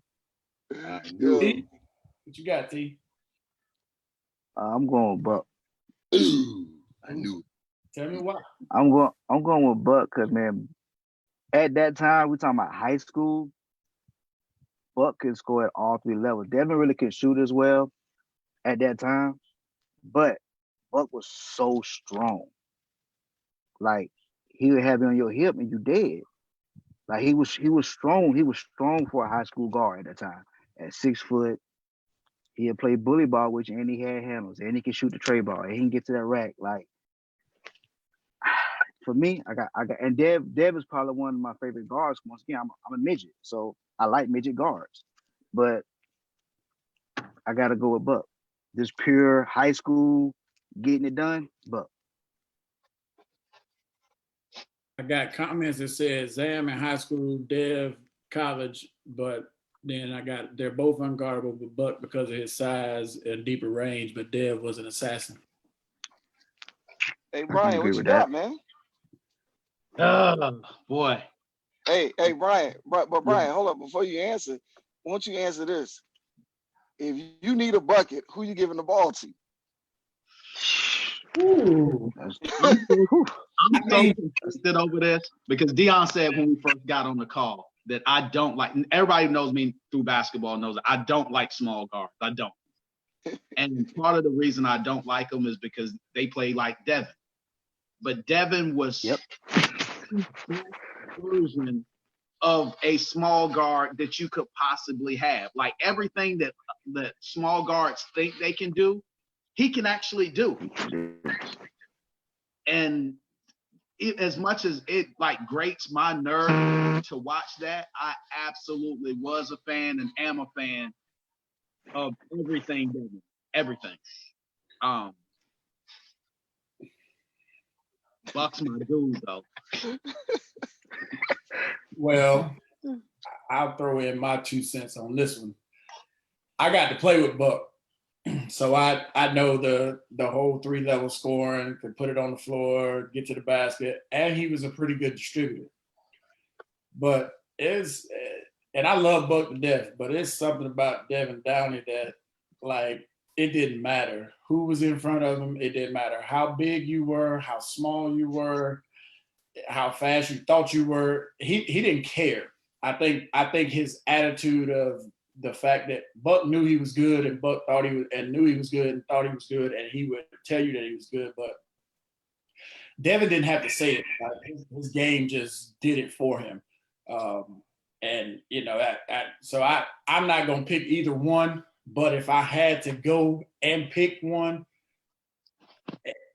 I knew it. What you got, T? I'm going with Buck. Ooh, I knew it. Tell me why. I'm going with Buck because, man, at that time we talking about high school. Buck could score at all three levels. Devin really could shoot as well at that time, but Buck was so strong. Like, he would have you on your hip and you dead. Like, he was strong. He was strong for a high school guard at that time. At 6 foot, he had played bully ball, which and he had handles, and he can shoot the tray ball, and he can get to that rack. Like, for me, I got, and Dev is probably one of my favorite guards. Once again, I'm a midget, so I like midget guards, but I got to go with Buck. This pure high school getting it done, Buck. I got comments that said Zam in high school, Dev college, but then they're both unguardable with Buck because of his size and deeper range, but Dev was an assassin. Hey, Brian, what you got, man? Boy. Hey, Brian, but Brian, hold up. Before you answer, why don't you answer this? if you need a bucket, who you giving the ball to? Ooh. Whew. I'm I so mean- conflicted over this because Dion said when we first got on the call that I don't like. Everybody knows me through basketball knows that I don't like small guards. I don't. And part of the reason I don't like them is because they play like Devin. But Devin was Yep. version of a small guard that you could possibly have. Like everything that small guards think they can do, he can actually do. And as much as it like grates my nerve to watch that, I absolutely was a fan and am a fan of everything Devin. Everything. Buck's my dude though. Well, I'll throw in my 2 cents on this one. I got to play with Buck, so I know the whole 3-level scoring, could put it on the floor, get to the basket, and he was a pretty good distributor. But and I love Buck to death, but it's something about Devin Downey that, like, it didn't matter who was in front of him. It didn't matter how big you were, how small you were, how fast you thought you were. He didn't care. I think his attitude of the fact that Buck knew he was good and Buck thought he was and knew he was good and thought he was good, and he would tell you that he was good, but Devin didn't have to say it. His game just did it for him. And you know so I'm not gonna pick either one, but if I had to go and pick one,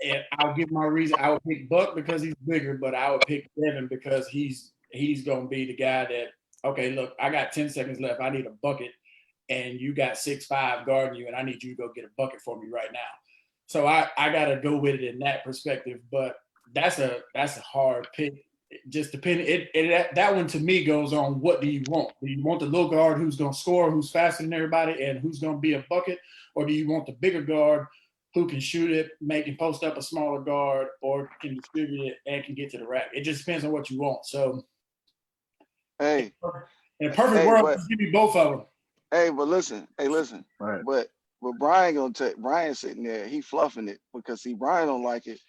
and I'll give my reason. I would pick Buck because he's bigger, but I would pick Devin because he's gonna be the guy that, okay, look, I got 10 seconds left. I need a bucket, and you got 6'5" guarding you, and I need you to go get a bucket for me right now. So I gotta go with it in that perspective. But that's a hard pick. Just depending. That one to me goes on, what do you want? Do you want the little guard who's gonna score, who's faster than everybody, and who's gonna be a bucket, or do you want the bigger guard who can shoot it, make and post up a smaller guard, or can distribute it and can get to the rack? It just depends on what you want. So, Hey, in a perfect world, just give me both of them. hey, but listen, Right. but Brian gonna take Brian sitting there, he fluffing it because see Brian don't like it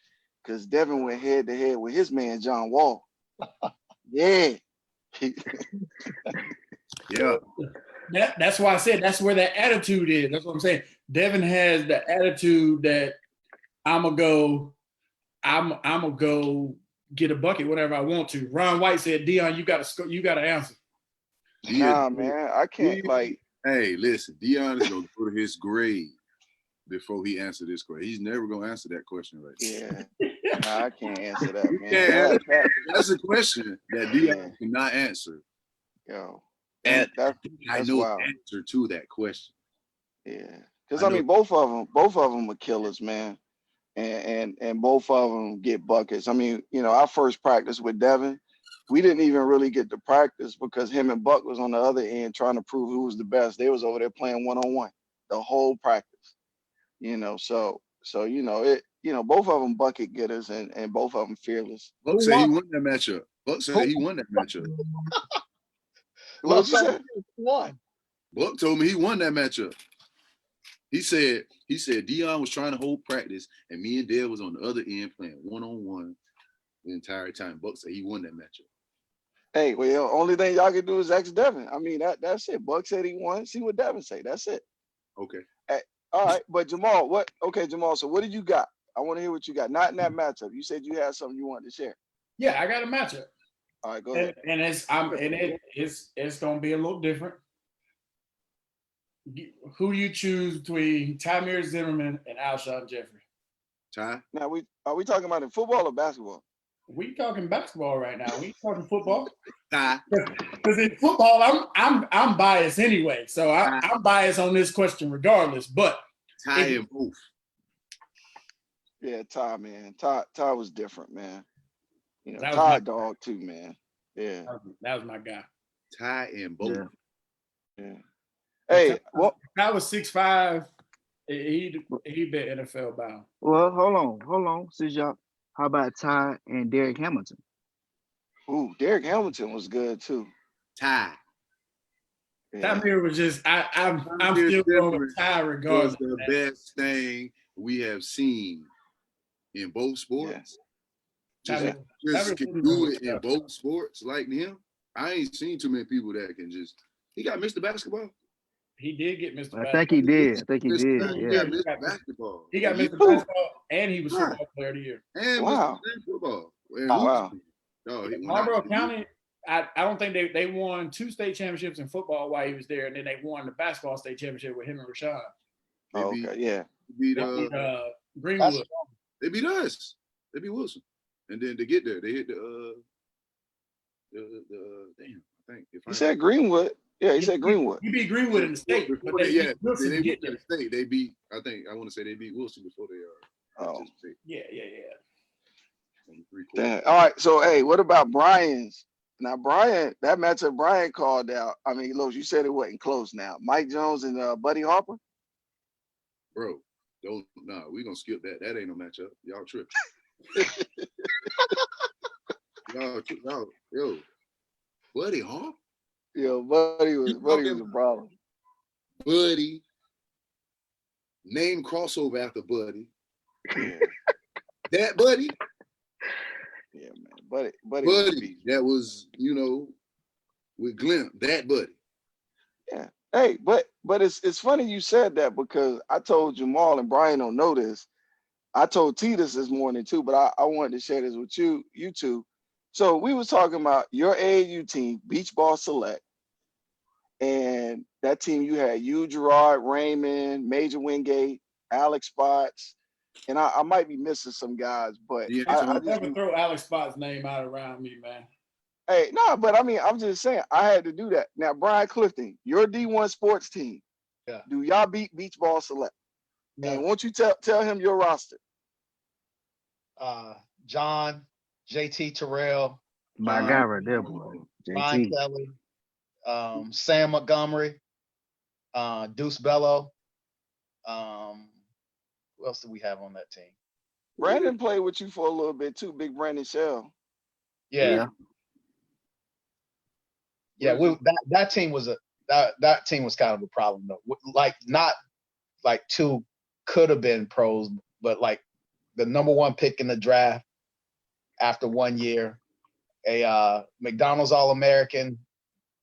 because Devin went head to head with his man John Wall. Yeah. Yeah. That's why I said that's where that attitude is. That's what I'm saying. Devin has the attitude that I'm gonna go get a bucket whenever I want to. Ron White said, Dion, you gotta answer. Nah, man, I can't like. Hey, listen, Dion is gonna go to his grave before he answer this question. He's never gonna answer that question right now. Yeah, nah, I can't answer that, man. Yeah, that's a question that Dion cannot answer. Yo, And that's I know wild. the answer to that question. Yeah, because I mean, both of them are killers, man, and both of them get buckets. I mean, you know, our first practice with Devin, we didn't even really get to practice because him and Buck was on the other end trying to prove who was the best. They was over there playing 1-on-1 the whole practice, you know. So you know it. You know, both of them bucket getters and both of them fearless. Buck said he won that matchup. Buck said he won that matchup. What you say? One. Buck told me he won that matchup. He said Dion was trying to hold practice, and me and Dale was on the other end playing 1-on-1 the entire time. Buck said he won that matchup. Hey, well, only thing y'all can do is ask Devin. I mean, that's it. Buck said he won. See what Devin say. That's it. Okay. Hey, all right, but Jamal, what? Okay, Jamal. So what did you got? I want to hear what you got. Not in that matchup. You said you had something you wanted to share. Yeah, I got a matchup. All right, go ahead. And it's gonna be a little different. Who do you choose between Tamir Zimmerman and Alshon Jeffrey? Ty? Now are we talking about in football or basketball? We talking basketball right now. We talking football. Ty? Because in football, I'm biased anyway. So I'm biased on this question regardless. But Ty and both. Yeah, Ty, man. Ty was different, man. You know, That was Ty my- dog too, man. Yeah. that was my guy. Ty and both. Yeah. Hey, well, That was 6'5". He been NFL bound. Well, hold on. Since y'all, how about Ty and Derek Hamilton? Derek Hamilton was good too. Ty. Yeah. Tamir was just I'm Tamir's still going different. with Ty Was regardless. the best thing we have seen in both sports. Just, Tamir just was can really do going it in with both sports like him. I ain't seen too many people that can just. He got Mr. Basketball. He did get Mr. I Basketball. think he did. I think he did. Yeah, Yeah. Mr. Basketball. He got Yeah. Mr. Basketball, and he was Right. football player of the year. And Wow. Mr. Football. And Oh, wow. No, Marlboro County, I don't think they won 2 state championships in football while he was there, and then they won the basketball state championship with him and Rashawn. Oh, okay, yeah. Beat, Greenwood. They beat us. They beat Wilson. And then to get there, they hit the damn, I think. He said Greenwood. Yeah, he said Greenwood. He beat Greenwood in the state, but they beat Wilson to get there. The state. They beat, I want to say they beat Wilson before they Oh. Yeah. Damn. All right, so hey, what about Brian's? Now, Brian, that matchup Brian called out. I mean, Los, you said it wasn't close now. Mike Jones and Buddy Harper? Bro, we're gonna skip that. That ain't no matchup. Y'all tripping. Yo, Buddy Harper? Yo, Buddy was a problem. Buddy. Name crossover after Buddy. Yeah. That Buddy? Yeah, man. Buddy. That was, with Glim. That Buddy. Yeah. Hey, but it's funny you said that because I told Jamal and Brian don't know this. I told T this morning too, but I wanted to share this with you two. So we was talking about your AAU team, Beach Ball Select, and that team you had Gerard, Raymond, Major Wingate, Alex Spots, and I might be missing some guys, but Yeah, I just never throw Alex Spots' name out around me, man. Hey, no, but I mean, I'm just saying I had to do that. Now, Brian Clifton, your D1 sports team, do y'all beat Beach Ball Select? No. And won't you tell him your roster? John, JT Terrell, My guy right there, boy. Ryan JT. Kelly, Sam Montgomery, Deuce Bello. Who else do we have on that team? Brandon played with you for a little bit too, Big Brandon Shell. Yeah. That team was that team was kind of a problem though. Like not like two could have been pros, but like the number 1 pick in the draft after 1 year, a McDonald's All-American,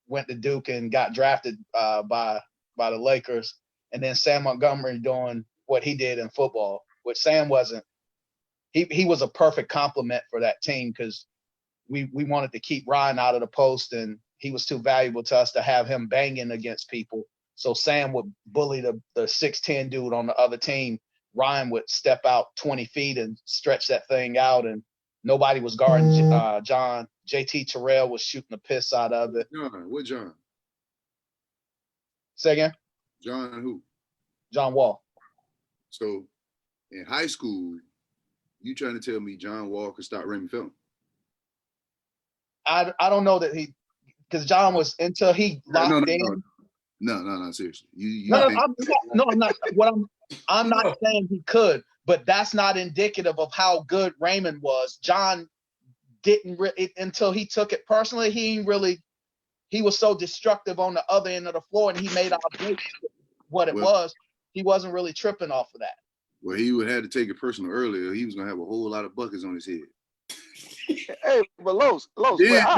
went to Duke and got drafted by the Lakers, and then Sam Montgomery doing what he did in football, which Sam wasn't. He was a perfect complement for that team because we wanted to keep Ryan out of the post, and he was too valuable to us to have him banging against people. So Sam would bully the 6'10" dude on the other team. Ryan would step out 20 feet and stretch that thing out, and nobody was guarding John. JT Terrell was shooting the piss out of it. What John? Say again? John who? John Wall. So in high school, you trying to tell me John Wall could stop Raymond Felton? I don't know that because John was until he locked in. No, seriously. I'm not. I'm not saying he could, but that's not indicative of how good Raymond was. John didn't until he took it personally. He was so destructive on the other end of the floor, and he made our break what it was. He wasn't really tripping off of that. Well, he would have to take it personal earlier. He was gonna have a whole lot of buckets on his head. Hey, but Los. Yeah,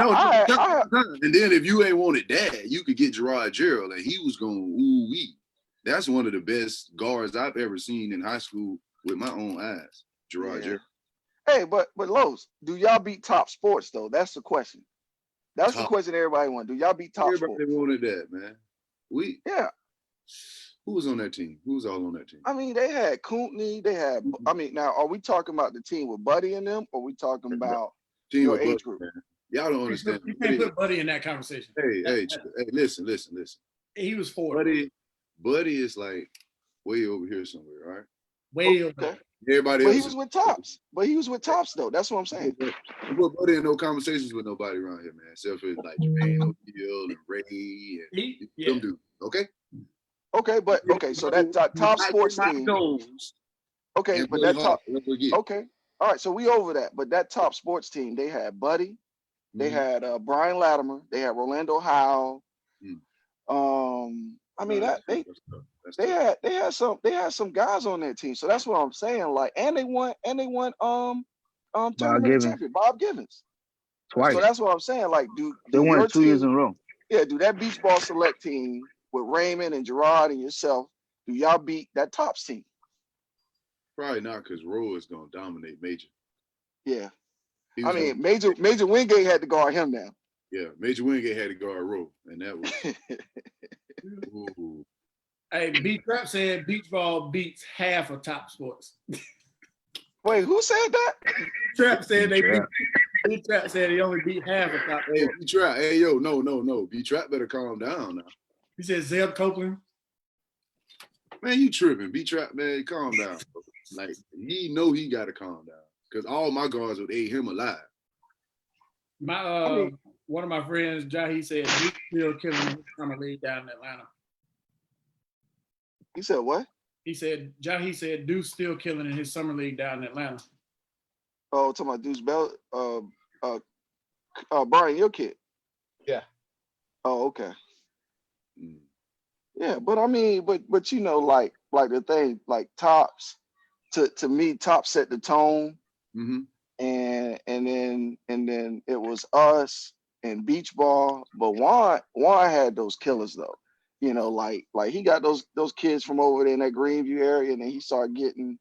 and then if you ain't wanted that, you could get Gerard Gerald, and he was going ooh-wee. That's one of the best guards I've ever seen in high school with my own eyes. Gerard Gerald. Hey, but Los, do y'all beat Top Sports though? That's the question. That's the question everybody wanted. Do y'all beat Top Sports? Everybody wanted that, man. Yeah. Who was on that team? Who was all on that team? I mean, they had Koontney. They had. I mean, now are we talking about the team with Buddy in them, or are we talking about your age group? Man. Y'all don't understand. You can't put Buddy in that conversation. Hey, listen. He was 4. Buddy is like way over here somewhere, all right? Way over there. Everybody else. He was with Tops though. That's what I'm saying. But Buddy in no conversations with nobody around here, man. Except for like Jermaine O'Neal and Ray and them dudes. Okay. Okay, so that Top Sports team. Okay, but that top. Okay, all right. So we over that. But that Top Sports team, they had Buddy, they had Brian Latimer, they had Rolando Howell, I mean Nah, that that's tough. That's they tough. had some guys on that team. So that's what I'm saying. Like, and they won Bob tournament Givens champion, Bob Givens. So twice. that's what I'm saying. Like, They do won your it 2 years in team, a row. yeah, do that beach ball select team with Raymond and Gerard and yourself, do y'all beat that tops team? Probably not because Roy is gonna dominate Major. Yeah. He I was gonna mean, Major Wingate had to guard him now. yeah, Major Wingate had to guard Roy, and that was ooh. Hey, B Trap said beach ball beats half of top sports. Wait, who said that? Trap said they beat. Trap. B Trap said he only beat half of top Hey, sports. B Trap, hey yo, no. B Trap better calm down now. He said Zeb Copeland. Man, you tripping. B Trap, man, calm down. Bro. Like, he know he gotta calm down. Cause all my guards would ate him alive. My one of my friends, Jahi, said Duke still killing his summer league down in Atlanta. He said what? He said Jahi said Duke's still killing in his summer league down in Atlanta. Oh, talking about Deuce Bell, Brian, your kid. Yeah. Oh, okay. Mm. Yeah, but I mean, but you know, like the thing, like Tops, to me, Tops set the tone, Mm-hmm. and then it was us and Beach Ball, but Juan had those killers though. You know, like he got those kids from over there in that Greenview area, and then he started getting,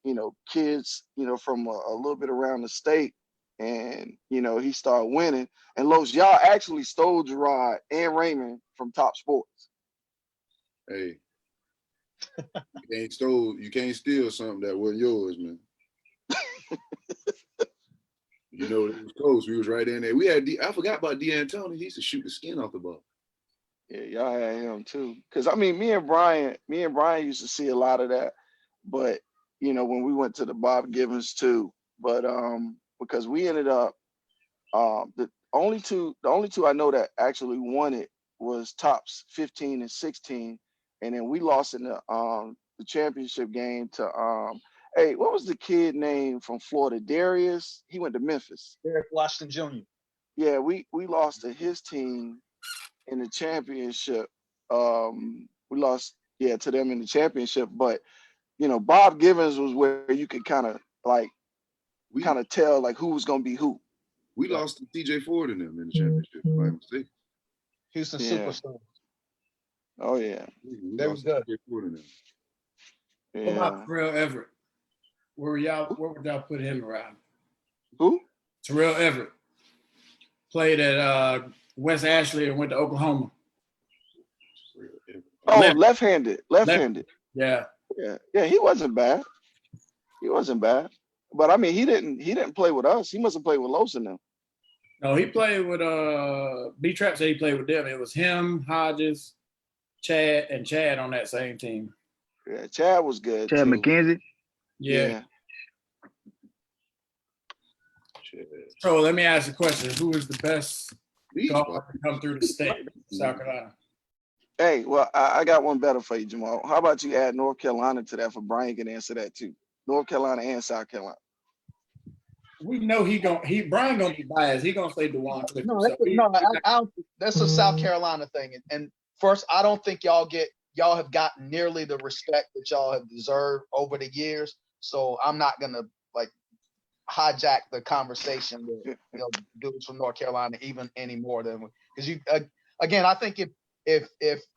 you know, kids, you know, from a little bit around the state, and you know, he started winning. And Los, y'all actually stole Gerard and Raymond from Top Sports. Hey, you can't steal something that wasn't yours, man. You know, it was close. We was right in there. We had I forgot about D'Antoni. He used to shoot the skin off the ball. Yeah, y'all had him too. Cause I mean, me and Brian used to see a lot of that. But you know, when we went to the Bob Givens too, but because we ended up the only two I know that actually won it was Tops 15 and 16, and then we lost in the championship game to hey, what was the kid name from Florida? Darius. He went to Memphis. Derek Washington Jr. Yeah, we lost to his team in the championship. We lost, yeah, to them in the championship. But you know, Bob Givens was where you could kind of tell like who was gonna be who. We lost to TJ Ford in them in the championship by mistake. Houston Yeah. Superstars. Oh yeah, We They lost was to good. TJ Ford in them. What yeah. about Terrell Everett? Where would y'all put him around? Who? Terrell Everett played at West Ashley and went to Oklahoma. Oh, Left. left-handed. Yeah. Yeah. He wasn't bad. But I mean, he didn't play with us. He must have played with Los and them. No, he played with B Trap said he played with them. It was him, Hodges, Chad on that same team. Yeah, Chad was good Chad too. McKenzie. Yeah. So let me ask you a question. Who is the best guard to come through the state, South Carolina? Hey, well, I got one better for you, Jamal. How about you add North Carolina to that for Brian can answer that too. North Carolina and South Carolina. We know Brian gonna be biased. He gonna say DeJuan Clifford. I don't, that's a South Carolina thing. And first, I don't think y'all have gotten nearly the respect that y'all have deserved over the years. So I'm not gonna like hijack the conversation with dudes from North Carolina even any more than because you again. I think if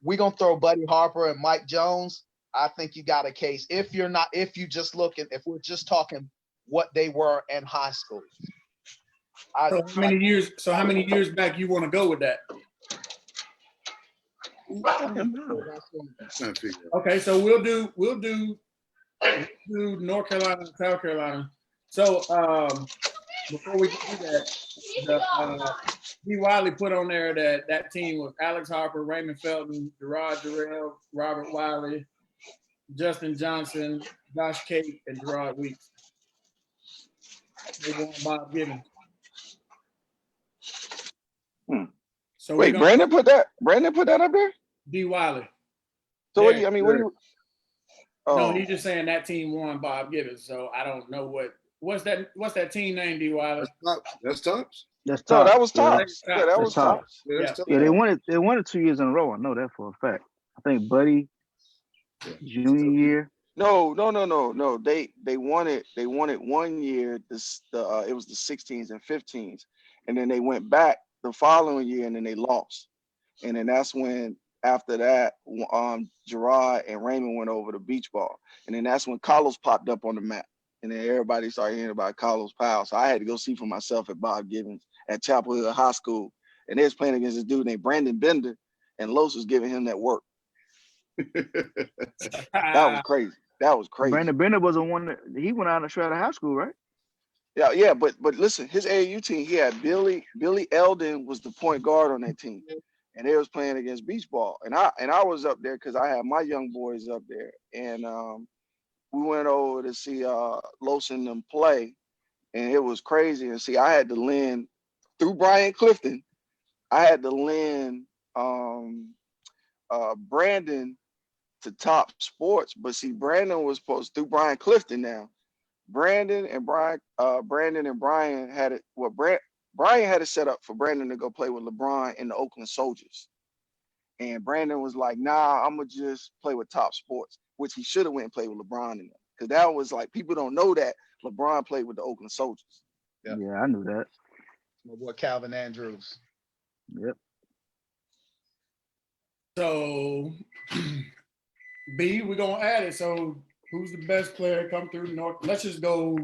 we're gonna throw Buddy Harper and Mike Jones, I think you got a case. If we're just talking what they were in high school. So how many years back you want to go with that? Okay, so we'll do North Carolina and South Carolina. So before we do that, D. Wiley put on there that team was Alex Harper, Raymond Felton, Gerard Jarrell, Robert Wiley, Justin Johnson, Josh Cate, and Gerard Weeks. They won Bob Givens. So wait, Brandon put that up there? D. Wiley. So what do you? No, he's just saying that team won Bob Givens. So I don't know what's that team name, D. Wiley? That's Tops. That's No, top. that was Yeah, tops. Yeah, that was top. tops. Yeah, that's Yeah. tough. Yeah, they won it 2 years in a row. I know that for a fact. I think Buddy junior year. No. They won it. They won it 1 year. It was the 16s and 15s, and then they went back the following year, and then they lost. And then that's when after that, Gerard and Raymond went over to beach ball, and then that's when Carlos popped up on the map, and then everybody started hearing about Carlos Powell. So I had to go see for myself at Bob Gibbons at Chapel Hill High School, and they was playing against this dude named Brandon Bender, and Los was giving him that work. That was crazy. That was crazy. Brandon Bender was the one that he went out and straight out of high school, right? Yeah, but listen, his AAU team, he had Billy Eldon was the point guard on that team, and they was playing against beach ball, and I was up there because I had my young boys up there, and we went over to see Los and them play, and it was crazy. And see, I had to lend through Brian Clifton, I had to lend Brandon to Top Sports, but see, Brandon was supposed through Brian Clifton now. Brandon and Brian had it. Well, Brian had it set up for Brandon to go play with LeBron in the Oakland Soldiers, and Brandon was like, "Nah, I'm gonna just play with Top Sports," which he should have went and played with LeBron in them, because that was like people don't know that LeBron played with the Oakland Soldiers. Yeah. Yeah, I knew that. My boy Calvin Andrews. Yep. So, B, we're gonna add it. So, who's the best player come through North? Let's just go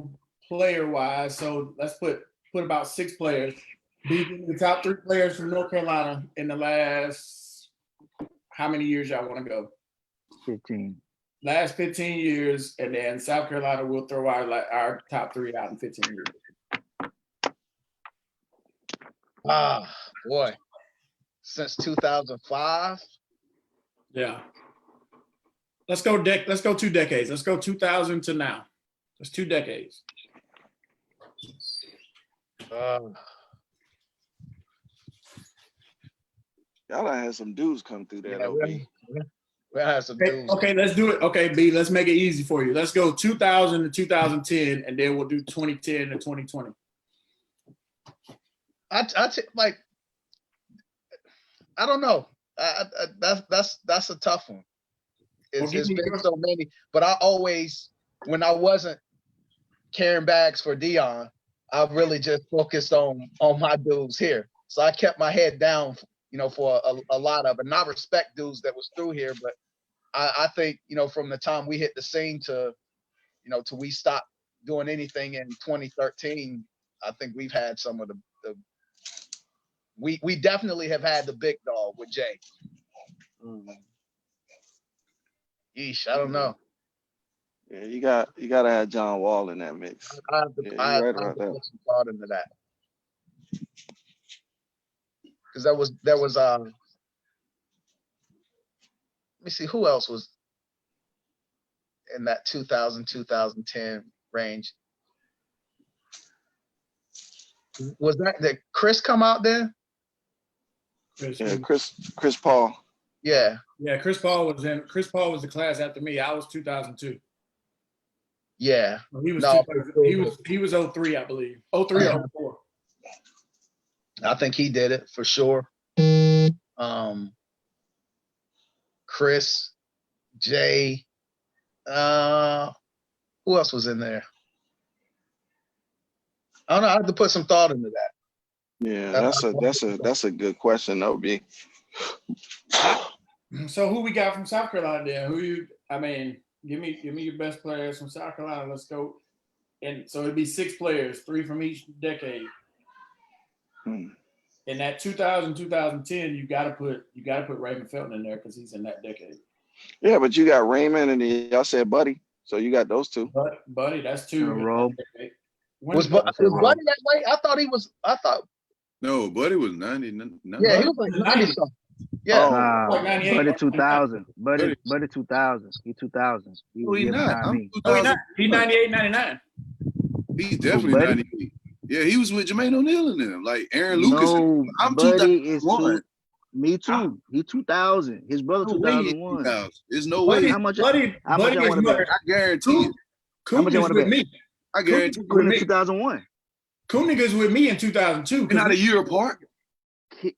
player wise. So let's put about 6 players. B, give me the top 3 players from North Carolina in the last how many years y'all want to go? 15. Last 15 years, and then South Carolina will throw our top 3 out in 15 years. Boy, since 2005. Yeah. Let's go 2 decades. Let's go 2000 to now. That's 2 decades. Y'all done had some dudes come through there, though. B. We had some dudes. Okay, let's do it. Okay, B, let's make it easy for you. Let's go 2000 to 2010, and then we'll do 2010 to 2020. Like, I don't know. That's a tough one. It's been so many, but I always, when I wasn't carrying bags for Dion, I really just focused on my dudes here. So I kept my head down, for a lot of it. And I respect dudes that was through here, but I think, from the time we hit the scene to we stopped doing anything in 2013, I think we've had some of the we definitely have had the big dog with Jay. Yeesh, I don't know. Yeah, you gotta have John Wall in that mix. I have to Yeah, I you're have right to about that. put some thought into that. Because there was let me see who else was in that 2010 range. Did Chris come out there? Yeah, Chris Paul. Yeah. Yeah, Chris Paul was the class after me. I was 2002. Yeah. He was No, he was 03, I believe. 03 or 04. I think he did it for sure. Chris, Jay, who else was in there? I don't know. I have to put some thought into that. Yeah, that's a good question, though, B. So who we got from South Carolina then? Give me your best players from South Carolina. Let's go. And so it'd be 6 players, 3 from each decade. In that 2000, 2010, you gotta put Raymond Felton in there because he's in that decade. Yeah, but you got Raymond and y'all said Buddy, so you got those 2. Buddy, that's 2. In a row. Was Buddy that way? I thought. No, Buddy was 90. Yeah, he was like 90 something. Yeah. Nah, Like Buddy 2000. Buddy 2000. He 2000. He's not. Me. He's not. He's 98, 99. He's definitely Buddy? 98. Yeah, he was with Jermaine O'Neal in them, like Aaron Lucas. No, I'm Buddy is 2001. me too. He 2000. His brother 2001. There's no way. How much I Buddy want to bet? I guarantee you. How much I Coop want is to with bet? me. I guarantee you. Coop in 2001. Cool niggas with me in 2002. We're not a year apart.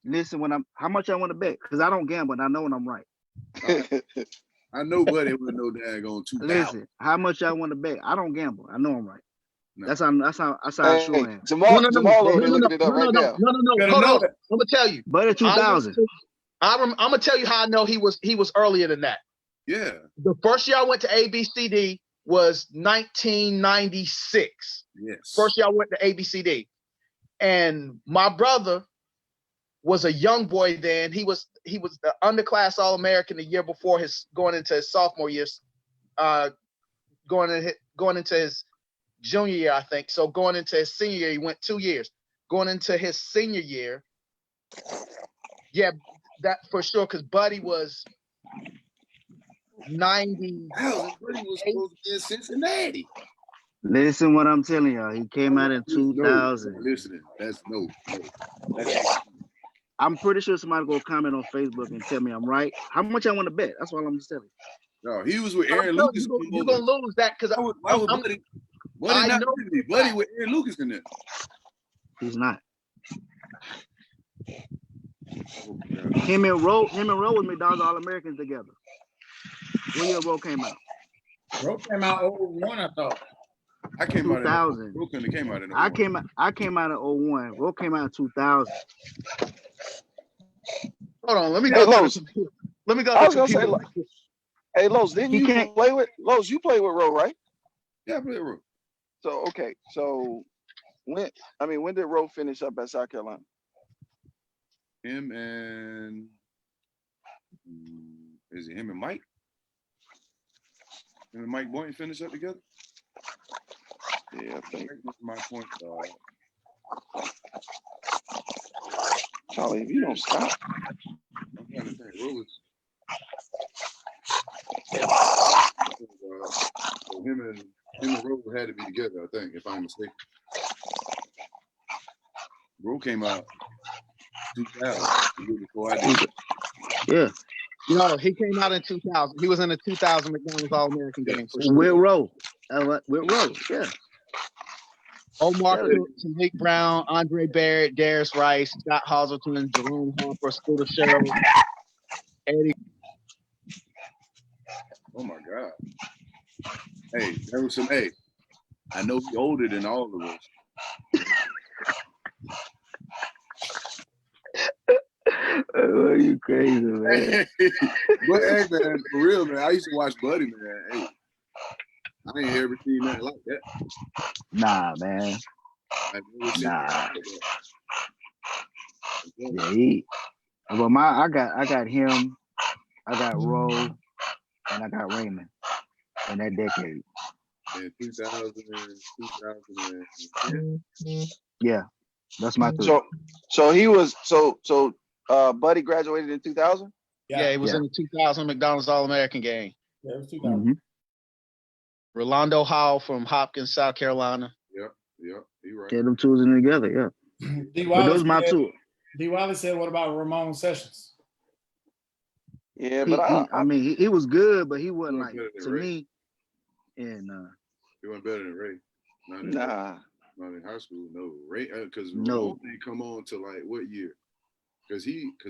Listen, how much I want to bet? Because I don't gamble, and I know when I'm right. I know, buddy, with no daggone 2000. Listen, how much I want to bet? I don't gamble. I know I'm right. No. That's how Hey, sure I am. Jamal over there looking it up right now. Gotta Hold know on. it. I'm gonna tell you. But at 2000, I'm gonna tell you how I know he was earlier than that. Yeah. The first year I went to ABCD was 1996. Yes. First year I went to ABCD, and my brother was a young boy then. He was the underclass All-American the year before going into his sophomore year, going into his junior year, I think. So going into his senior year, he went 2 years. Going into his senior year, yeah, that for sure, because Buddy was 90. Buddy was supposed to be in Cincinnati. listen what I'm telling y'all. He came out in 2000. No, listening. That's no. I'm pretty sure somebody go comment on Facebook and tell me I'm right. How much I want to bet? That's all I'm just telling you. No, he was with Aaron Lucas. You're gonna lose that because Buddy not with me. Buddy with Aaron Lucas in there. He's not. Oh, God. Him and Roe was McDonald's All-Americans together. What year Roe came out? Bro came out 01, I thought. I came out in 2000. Roe couldn't have came out in I came out in 01. Roe came out in 2000. Hold on, let me Hey, go. Los. Let me go. I was To gonna say, people. hey, Los, didn't He you can't- play with Los? You played with Roe, right? Yeah, I played Roe. So okay, so when did Roe finish up at South Carolina? Him and is it him and Mike? Him and Mike Boynton finish up together? Yeah, I think. That's my point. Charlie, if you don't stop. I'm trying to think. Roe was so him and Roe had to be together, I think, if I'm mistaken. Roe came out 2000, the year before I did. Yeah. No, he came out in 2000. He was in the 2000 McDonald's All-American game for sure. With Roe. With Roe, yeah. Omar Yeah. Cook, Nick Brown, Andre Barrett, Darius Rice, Scott Hazelton, Jerome Harper, Scooter Sherrill, Eddie. Oh my God. Hey, there was some. Hey, I know he's older than all of us. Oh, you crazy, man. But hey, man, for real, man, I used to watch Buddy, man. Hey, I ain't ever seen nothing like that. Nah, man. I never seen Nah. nothing like that. Yeah, but I got him, I got Roe, and I got Raymond in that decade. In 2000 and 2010. Yeah, that's my three. So he was Buddy graduated in 2000. Yeah, he was in the 2000 McDonald's All-American game. Yeah, it was 2000. Mm-hmm. Rolando Hall from Hopkins, South Carolina. Yep, you're right. Get them two in together, yeah. D. But those my Wallace two. D. Wallace said, "What about Ramon Sessions?" Yeah, but he was good, but he wasn't like better than to Ray. me. And He wasn't better than Ray. Not in high school, no. Ray, because Ramon didn't come on to like what year? Because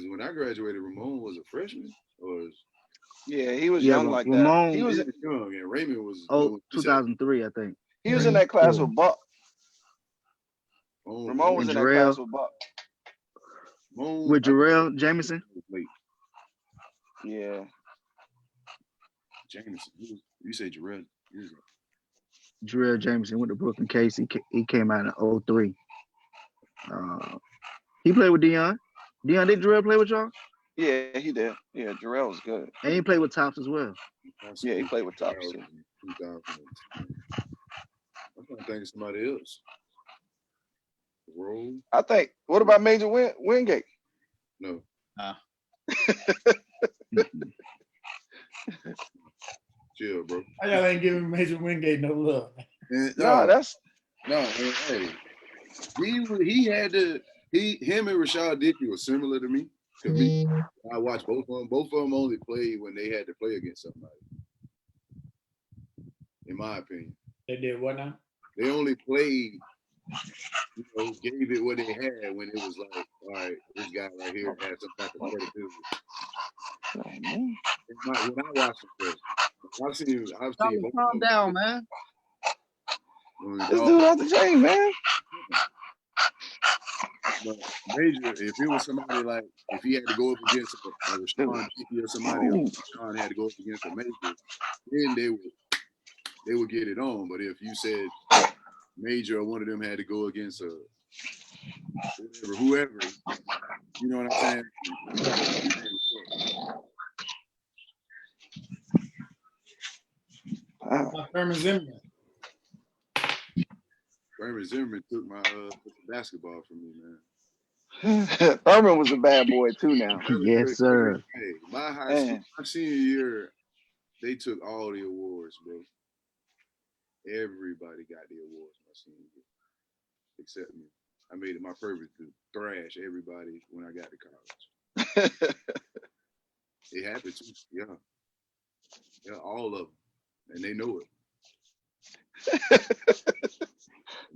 when I graduated, Ramon was a freshman. he was young like Ramon, that. He was young, and Raymond was 2003, I think. He was in that class with Buck. Ramon was in that class with Buck. With Jarrell Jameson. Yeah. Jameson. You say Jarrell? Jarrell Jameson went to Brooklyn Case. He came out in 03. He played with Deion. Deion, did Jarrell play with y'all? Yeah, he did. Yeah, Jarrell was good. And he played with Tops as well. Yeah, he played with Tops too. 2010. I'm trying to think of somebody else. Roll? I think. What about Major Wingate? No. Chill, bro. How y'all ain't giving Major Wingate no love? And, hey, him and Rashad Dickey were similar to me. I watched both of them. Both of them only played when they had to play against somebody. In my opinion, They did what now? they only played you know, gave it what they had when it was like, all right, this guy right here had some type of credibility. When I watched him play, I've seen both Calm of them. down, man. This dude out the chain, man. But Major, if it was somebody like, if he had to go up against a Rashawn Dickey or somebody, or Rashawn had to go up against a Major, then they would get it on. But if you said Major or one of them had to go against a whoever, you know what I'm saying? Thurman Zimmerman. Thurman Zimmerman took my basketball from me, man. Thurman was a bad boy too. Now, Yes, sir. Hey, my high school, my senior year, they took all the awards, bro. Everybody got the awards my senior year, except me. I made it my purpose to thrash everybody when I got to college. It happened too, yeah, all of them, and they know it.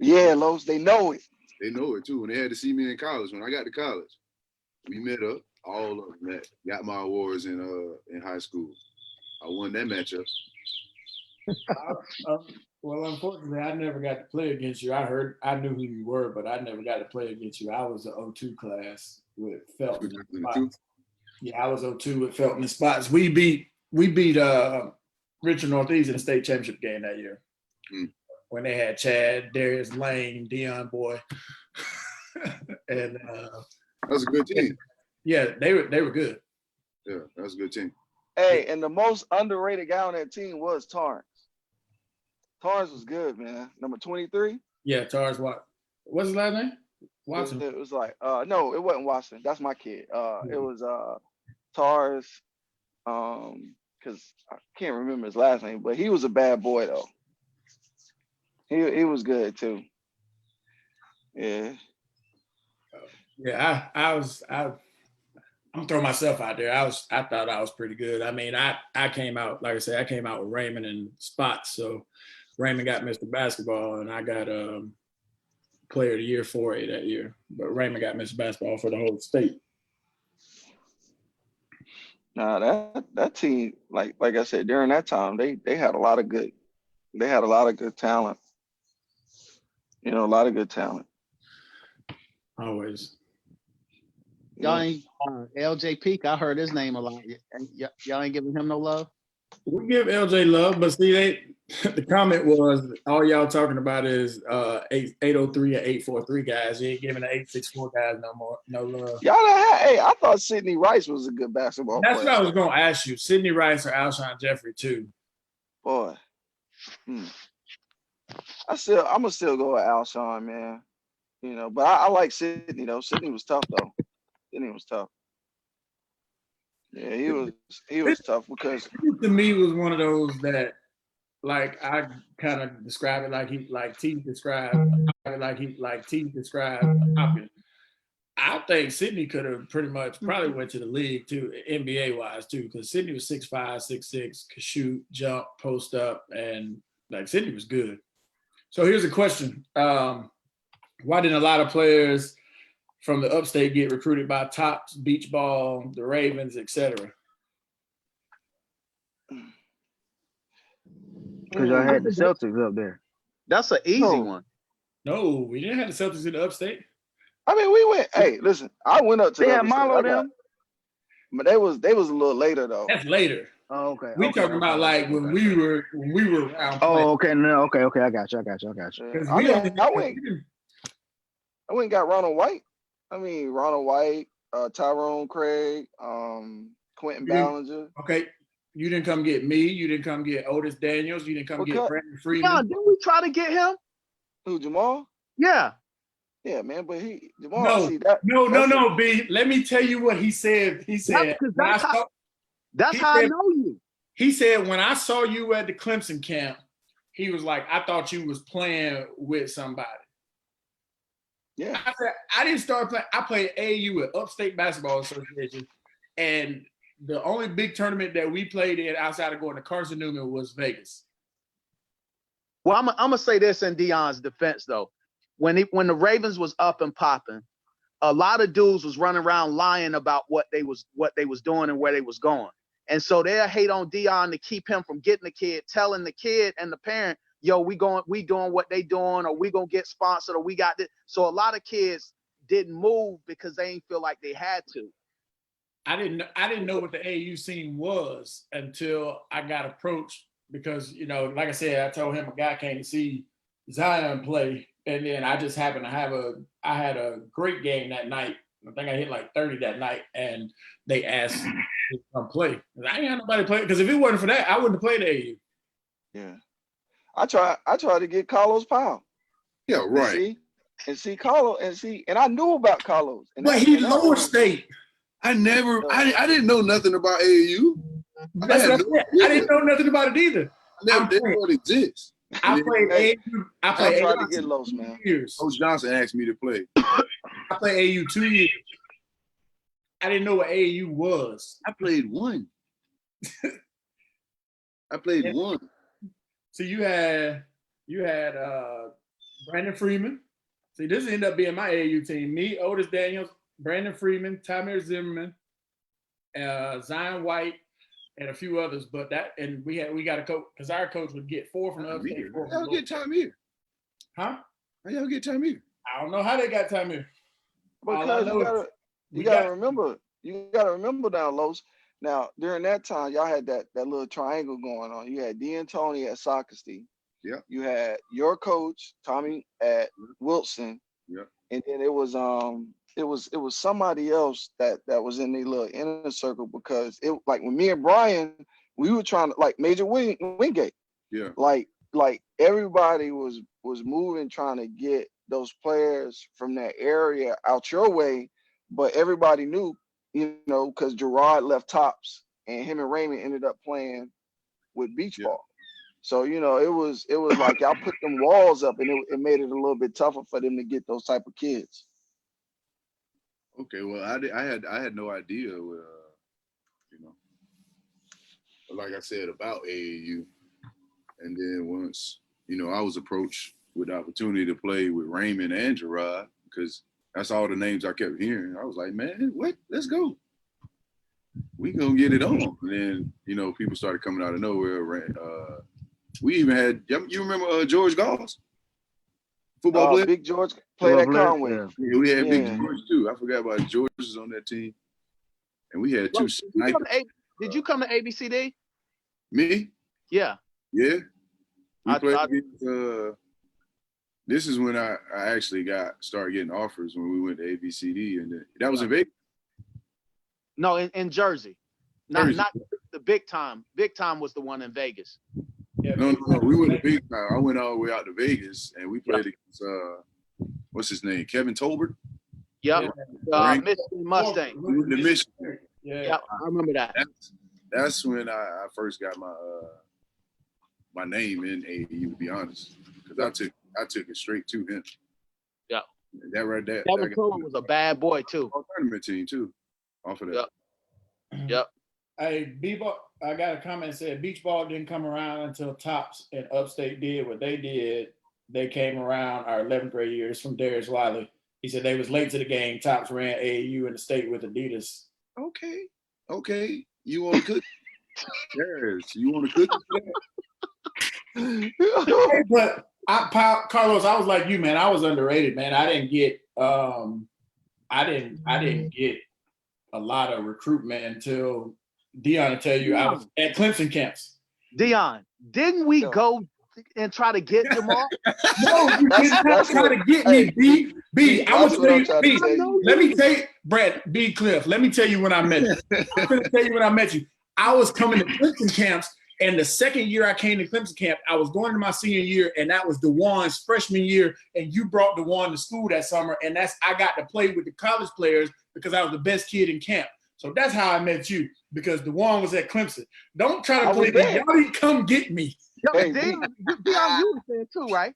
Yeah, Los, they know it. They know it too. When they had to see me in college, when I got to college, we met up. All of them that got my awards in high school. I won that matchup. Well, unfortunately, I never got to play against you. I knew who you were, but I never got to play against you. I was the 02 class with Felton. Yeah, I was 02 with Felton and Spots. We beat Richard Northeast in the state championship game that year. When they had Chad, Darius Lane, Dion Boy, and that was a good team. Yeah, they were good. Yeah, that was a good team. Hey, and the most underrated guy on that team was Torrance. Torrance was good, man. Number 23. Yeah, Torrance. What's his last name? Watson. It was like no, it wasn't Watson. That's my kid. It was Torrance. Because I can't remember his last name, but he was a bad boy though. He was good too. Yeah. Yeah, I'm throwing myself out there. I thought I was pretty good. I mean, I came out, like I said, I came out with Raymond and Spots. So Raymond got Mr. Basketball and I got Player of the Year 4A that year. But Raymond got Mr. Basketball for the whole state. Nah, that team, like I said, during that time, they had a lot of good talent. You know, a lot of good talent. Always. Y'all ain't LJ Peak. I heard his name a lot. Y'all ain't giving him no love. We give LJ love, but see, the comment was all y'all talking about is 803 and 843 guys. You ain't giving the 864 guys no love. Hey, I thought Sidney Rice was a good basketball player. That's what I was gonna ask you. Sidney Rice or Alshon Jeffrey too. Boy. I'm gonna still go with Alshon, man. You know, but I like Sidney though. Sidney was tough though. Sidney was tough. Yeah, he was tough because to me was one of those that, like, I kind of describe it like T described Hopkins. I think Sidney could have probably went to the league too, NBA wise too, because Sidney was 6'5", 6'6", could shoot, jump, post up, and like Sidney was good. So here's a question: why didn't a lot of players from the upstate get recruited by Tops, Beach Ball, the Ravens, etc.? Because y'all had the Celtics up there. That's an easy one. No, we didn't have the Celtics in the upstate. I mean, we went. Hey, listen, I went up to. They had Marlo them, but they was a little later though. That's later. Oh, okay. We talking about like when we were around. Oh, okay. No, okay. I got you. Yeah. I went and got Ronald White. I mean, Ronald White, Tyrone Craig, Quentin Ballinger. Okay. You didn't come get me. You didn't come get Otis Daniels. You didn't come get Brandon Freeman. Yeah, didn't we try to get him? Who, Jamal? Yeah. Yeah, man, but Jamal. No, B. Let me tell you what he said. He said, that's how I know you. He said, when I saw you at the Clemson camp, he was like, I thought you was playing with somebody. Yeah. I said, I didn't start playing. I played AAU at Upstate Basketball Association, and the only big tournament that we played in outside of going to Carson Newman was Vegas. Well, I'm gonna say this in Deion's defense, though. when the Ravens was up and popping, a lot of dudes was running around lying about what they was doing and where they was going. And so they'll hate on Dion to keep him from getting the kid, telling the kid and the parent, yo, we doing what they doing, or we gonna get sponsored, or we got this. So a lot of kids didn't move because they didn't feel like they had to. I didn't know what the AAU scene was until I got approached because, you know, like I said, I told him a guy came to see Zion play, and then I just happened to I had a great game that night. I think I hit like 30 that night, and they asked me to come play. I ain't had nobody play, because if it wasn't for that, I wouldn't have played AAU. Yeah. I tried to get Carlos Powell. Yeah, right. And see Carlos, and I knew about Carlos. But he lower state. I didn't know nothing about AAU. I didn't know nothing about it either. I didn't know it exists. I played AAU. I played AAU to get Los, man. 2 years. Coach Johnson asked me to play. I played AAU 2 years. I didn't know what AAU was. I played one. One. So you had Brandon Freeman. See, this ended up being my AAU team. Me, Otis Daniels, Brandon Freeman, Tamir Zimmerman, Zion White, and a few others. But we got a coach, because our coach would get 4 from the upstate. How y'all get Tamir? Huh? How y'all get Tamir? I don't know how they got Tamir. Because you gotta remember now, Los. Now during that time, y'all had that little triangle going on. You had D and Tony at Socastee. Yeah. You had your coach Tommy at Wilson. Yeah. And then it was somebody else that was in the little inner circle, because it, like, when me and Brian, we were trying to, like, Major Wingate. Yeah. Like everybody was moving, trying to get those players from that area out your way, but everybody knew, you know, because Gerard left Tops and him and Raymond ended up playing with beach ball. So, you know, it was like y'all put them walls up, and it made it a little bit tougher for them to get those type of kids. Okay, well, I had no idea, you know, like I said, about AAU. And then once, you know, I was approached with the opportunity to play with Raymond and Gerard, because that's all the names I kept hearing. I was like, man, what? Let's go. We gonna get it on. And then, you know, people started coming out of nowhere. We even had, you remember George Goss? Football player? Big George played at Conway. Yeah, we had Big George too. I forgot about George was on that team. And we had two snipers. Did you come to ABCD? Me? Yeah. Yeah. We played against, this is when I actually started getting offers, when we went to ABCD, and that was in Vegas. No, in Jersey. Not the big time. Big time was the one in Vegas. Yeah, No, we went to big time. I went all the way out to Vegas, and we played against what's his name, Kevin Tolbert. Yep. Michigan Mustang. We went to Michigan. Yeah, yep, I remember that. That's when I first got my name in AAU, to be honest, because I took it straight to him. Yeah. That right there. Kevin Tolbert was a bad boy too. Tournament team too. Off of that. Yep. Hey, B-ball, I got a comment that said beach ball didn't come around until Tops and Upstate did what they did. They came around our 11th grade years from Darius Wiley. He said they was late to the game. Tops ran AAU in the state with Adidas. Okay. You want to cook? Yes. You want to cook? But Carlos, I was like you, man. I was underrated, man. I didn't get a lot of recruitment until Dion will tell you I was at Clemson camps. Dion, didn't we go and try to get Jamal? No, you did not try to get me, B. I was telling you, B. Let me tell you, Brett, B. Cliff. Let me tell you when I met you. I'm going to tell you when I met you. I was coming to Clemson camps, and the second year I came to Clemson camp, I was going to my senior year, and that was DeJuan's freshman year, and you brought DeJuan to school that summer, and I got to play with the college players because I was the best kid in camp. So that's how I met you, because DeJuan was at Clemson. Don't try to play me. Y'all didn't come get me. Hey, Dion, you was there too, right?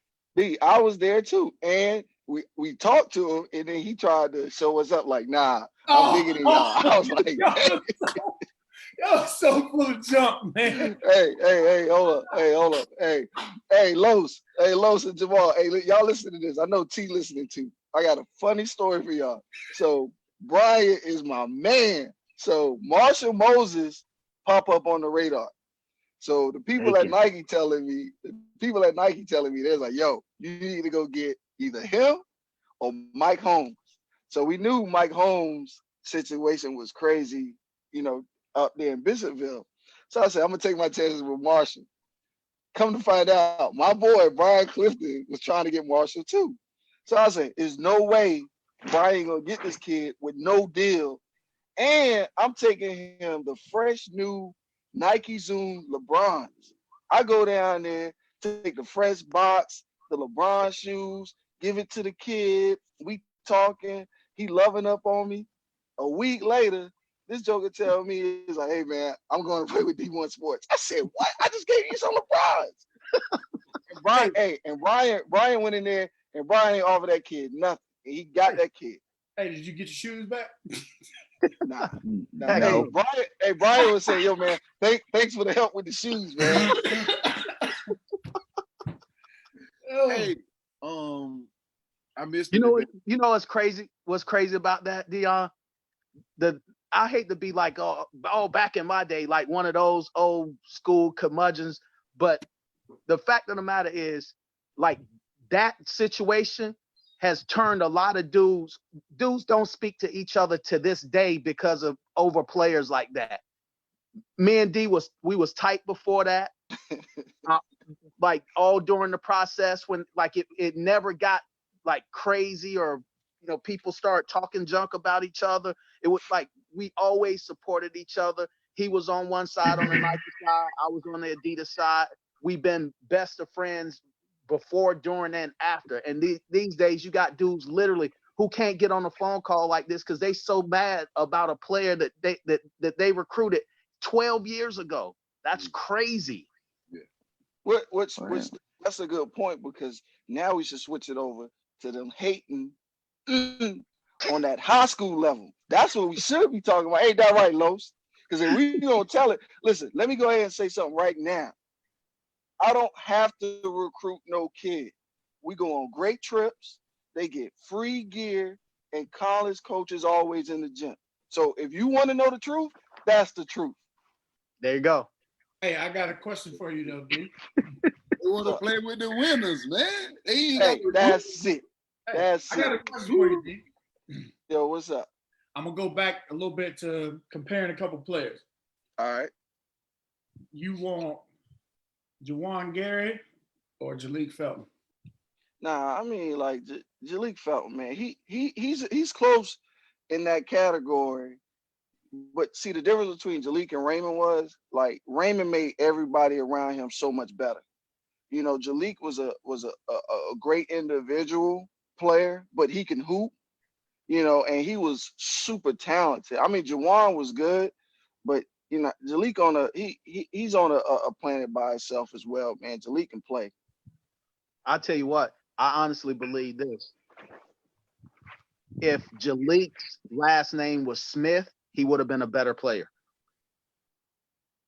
I was there too, and we talked to him, and then he tried to show us up like, nah, I'm bigger than y'all. I was like, Yo, so full of junk, man. Hey, hold up. Los and Jamal. Hey, y'all listen to this. I know T listening to. I got a funny story for y'all. So Brian is my man. So Marshall Moses pop up on the radar. So the people at Nike telling me, they're like, yo, you need to go get either him or Mike Holmes. So we knew Mike Holmes' situation was crazy, up there in Bishopville. So I said, I'm gonna take my chances with Marshall. Come to find out, my boy Brian Clifton was trying to get Marshall too. So I said, there's no way Brian gonna get this kid with no deal. And I'm taking him the fresh new Nike Zoom LeBrons. I go down there, take the fresh box, the LeBron shoes, give it to the kid. We talking, he loving up on me. A week later, this joker tell me, he's like, hey man, I'm going to play with D1 Sports. I said, what? I just gave you some LeBrons. and Brian went in there and Brian ain't offered that kid nothing. And he got that kid. Hey, did you get your shoes back? Nah. No. Brian would say, yo man, thanks for the help with the shoes, man. Hey, I missed You it. know what's crazy? What's crazy about that, Dion? I hate to be like, oh, back in my day, like one of those old school curmudgeons, but the fact of the matter is, like, that situation has turned a lot of dudes don't speak to each other to this day because of over players like that. Me and D we was tight before that. Like all during the process when like it never got like crazy or people start talking junk about each other. It was like we always supported each other. He was on one side on the Nike side, I was on the Adidas side. We've been best of friends before, during, and after. And these days you got dudes literally who can't get on a phone call like this because they so mad about a player that they recruited 12 years ago. That's crazy. Which that's a good point, because now we should switch it over to them hating on that high school level. That's what we should be talking about. Ain't that right, Los? Because if we gonna tell it, listen, let me go ahead and say something right now. I don't have to recruit no kid. We go on great trips. They get free gear, and college coaches always in the gym. So if you want to know the truth, that's the truth. There you go. Hey, I got a question for you though, D. They want to play with the winners, man. That's it. That's I got a question for you, D. Yo, what's up? I'm gonna go back a little bit to comparing a couple players. All right. You want Juwan Gary or Jalik Felton? Nah, I mean, like Jalik Felton, man. He's close in that category. But see, the difference between Jalik and Raymond was, like, Raymond made everybody around him so much better. Jalik was a great individual player, but he can hoop, and he was super talented. I mean, Juwan was good, but Jalik he's on a planet by himself as well, man. Jalik can play. I'll tell you what, I honestly believe this. If Jalik's last name was Smith, he would have been a better player.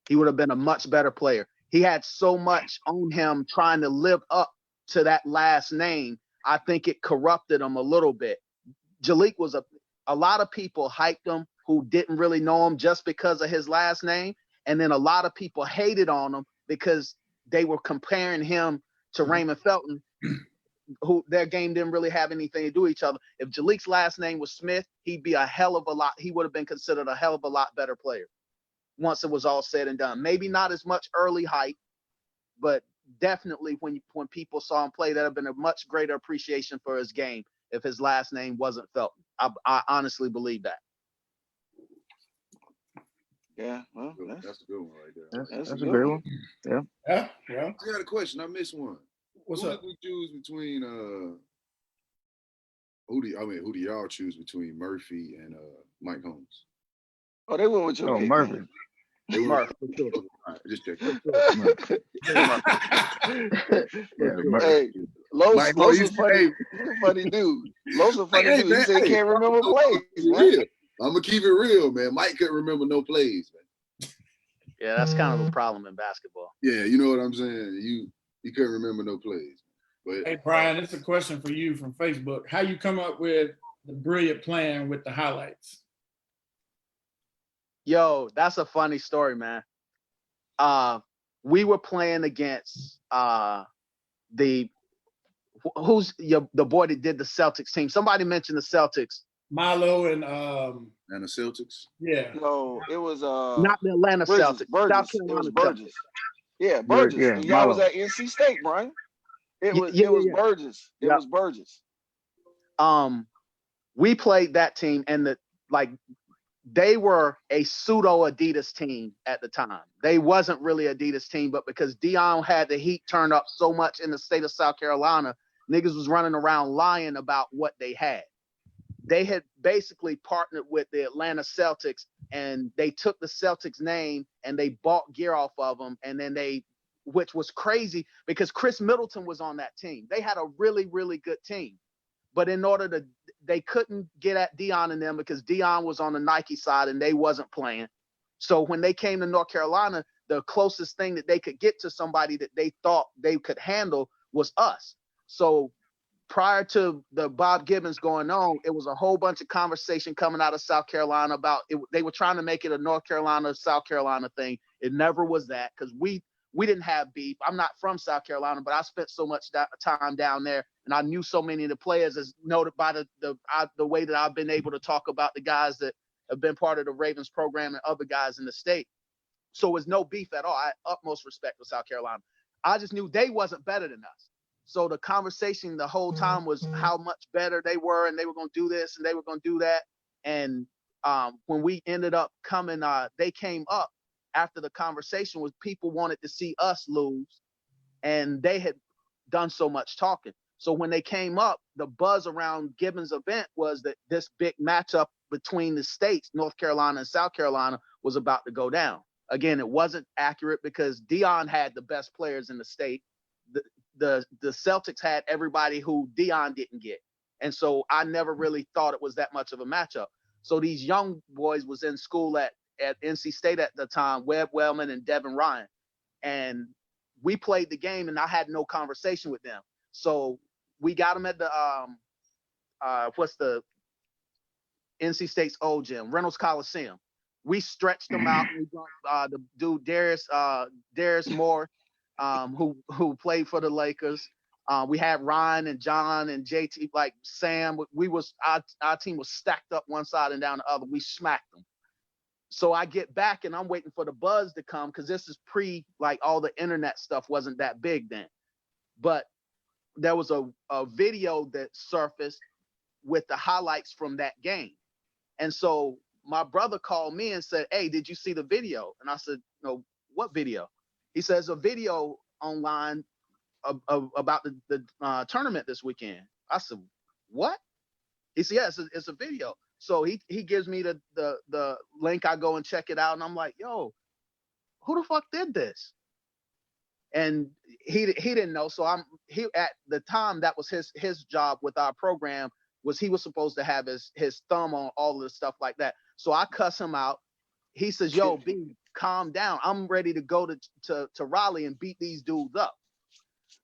He would have been a much better player. He had so much on him trying to live up to that last name. I think it corrupted him a little bit. Jalik was a lot of people hyped him who didn't really know him just because of his last name. And then a lot of people hated on him because they were comparing him to Raymond Felton, who their game didn't really have anything to do with each other. If Jalik's last name was Smith, he would have been considered a hell of a lot better player once it was all said and done. Maybe not as much early hype, but definitely when people saw him play, that'd have been a much greater appreciation for his game if his last name wasn't Felton. I honestly believe that. Yeah, well, that's a good one right there. That's a great one. Yeah. Yeah. I got a question. I missed one. What's who up? Did we choose between who do y'all choose between Murphy and Mike Holmes? Oh, they went with your pick, Murphy. man. Murph. All right, just checking. Hey, Los was funny. He's a funny dude. Los a funny dude. He said he can't remember plays, man. I'm gonna keep it real, man. Mike couldn't remember no plays, man. Yeah, that's kind of a problem in basketball. Yeah, you know what I'm saying. You couldn't remember no plays. But Hey, Brian, it's a question for you from Facebook. How you come up with the brilliant plan with the highlights? Yo, that's a funny story, man. We were playing against the the boy that did the Celtics team. Somebody mentioned the Celtics. Milo and the Celtics. yeah. No, it was Not the Atlanta Burgess. Celtics. Burgess. South It was Carolina Burgess. Yeah, Yeah, Burgess. yeah, And y'all was Milo. at NC State, Brian. It Y- was yeah, it was yeah, yeah. Burgess. It Yep. was Burgess. We played that team, and they were a pseudo Adidas team at the time. They wasn't really Adidas team, but because Dion had the heat turned up so much in the state of South Carolina, niggas was running around lying about what they had. They had basically partnered with the Atlanta Celtics, and they took the Celtics name and they bought gear off of them, and then which was crazy because Chris Middleton was on that team. They had a really, really good team. But they couldn't get at Dion and them because Dion was on the Nike side and they wasn't playing. So when they came to North Carolina, the closest thing that they could get to somebody that they thought they could handle was us. So prior to the Bob Gibbons going on, it was a whole bunch of conversation coming out of South Carolina about it. They were trying to make it a North Carolina, South Carolina thing. It never was that because we didn't have beef. I'm not from South Carolina, but I spent so much time down there, and I knew so many of the players, as noted by the way that I've been able to talk about the guys that have been part of the Ravens program and other guys in the state. So it was no beef at all. I had utmost respect for South Carolina. I just knew they wasn't better than us. So the conversation the whole time was how much better they were, and they were going to do this and they were going to do that. And when we ended up coming, they came up after the conversation was people wanted to see us lose, and they had done so much talking. So when they came up, the buzz around Gibbons' event was that this big matchup between the states, North Carolina and South Carolina, was about to go down. Again, it wasn't accurate because Dion had the best players in the state. The Celtics had everybody who Dion didn't get. And so I never really thought it was that much of a matchup. So these young boys was in school at NC State at the time, Webb Wellman and Devin Ryan. And we played the game and I had no conversation with them. So we got them at the, what's the NC State's old gym, Reynolds Coliseum. We stretched them out. We brought the dude Darius Moore, who played for the Lakers. We had Ryan and John and JT, like Sam. Our team was stacked up one side and down the other. We smacked them. So I get back and I'm waiting for the buzz to come because this is like all the internet stuff wasn't that big then. But there was a video that surfaced with the highlights from that game. And so my brother called me and said, "Hey, did you see the video?" And I said, "No, what video?" He says, "A video online about the tournament this weekend." I said, "What?" He said, "Yeah, it's a video." So he gives me the link. I go and check it out, and I'm like, "Yo, who the fuck did this?" And he didn't know. So he at the time that was his job with our program was he was supposed to have his thumb on all of the stuff like that. So I cuss him out. He says, "Yo, B, calm down. I'm ready to go to Raleigh and beat these dudes up."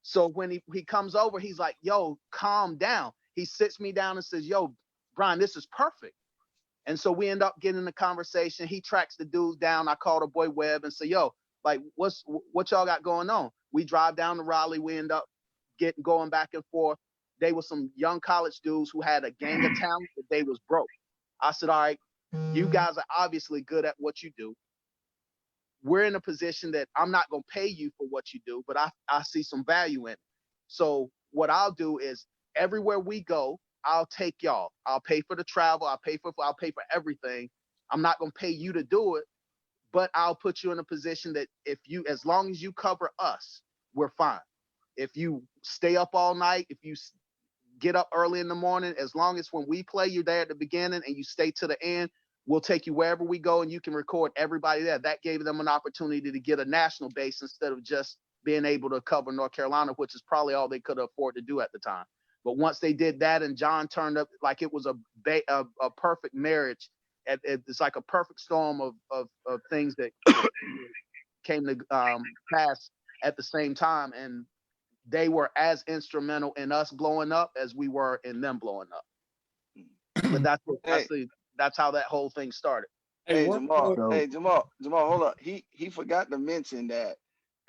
So when he comes over, he's like, "Yo, calm down." He sits me down and says, "Yo, Brian, this is perfect." And so we end up getting the conversation. He tracks the dudes down. I call the boy Webb and say, "Yo, like, what y'all got going on?" We drive down to Raleigh. We end up going back and forth. They were some young college dudes who had a gang of talent, but they was broke. I said, "All right, you guys are obviously good at what you do. We're in a position that I'm not going to pay you for what you do, but I see some value in it. So what I'll do is everywhere we go, I'll take y'all. I'll pay for the travel. I'll pay for everything. I'm not going to pay you to do it, but I'll put you in a position that as long as you cover us, we're fine. If you stay up all night, if you get up early in the morning, as long as when we play, you're there at the beginning and you stay to the end, we'll take you wherever we go and you can record everybody there." That gave them an opportunity to get a national base instead of just being able to cover North Carolina, which is probably all they could afford to do at the time. But once they did that and John turned up, like it was a perfect marriage it's like a perfect storm of things that came to pass at the same time, and they were as instrumental in us blowing up as we were in them blowing up. But that's how that whole thing started. Hey, what- Jamal. So- Hey, Jamal. Hold up. He forgot to mention that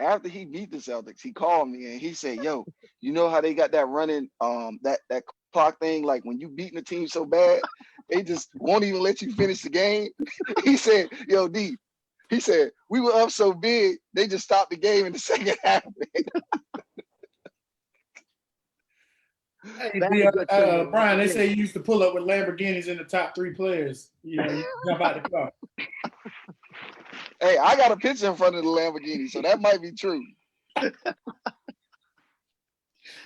after he beat the Celtics, he called me and he said, "Yo, you know how they got that running that clock thing? Like when you beating the team so bad, they just won't even let you finish the game." He said, "Yo, D." He said, "We were up so big, they just stopped the game in the second half." Hey, They have a good team. Brian, they say you used to pull up with Lamborghinis in the top 3 players. You know, you jump out the car. Hey, I got a picture in front of the Lamborghini, so that might be true.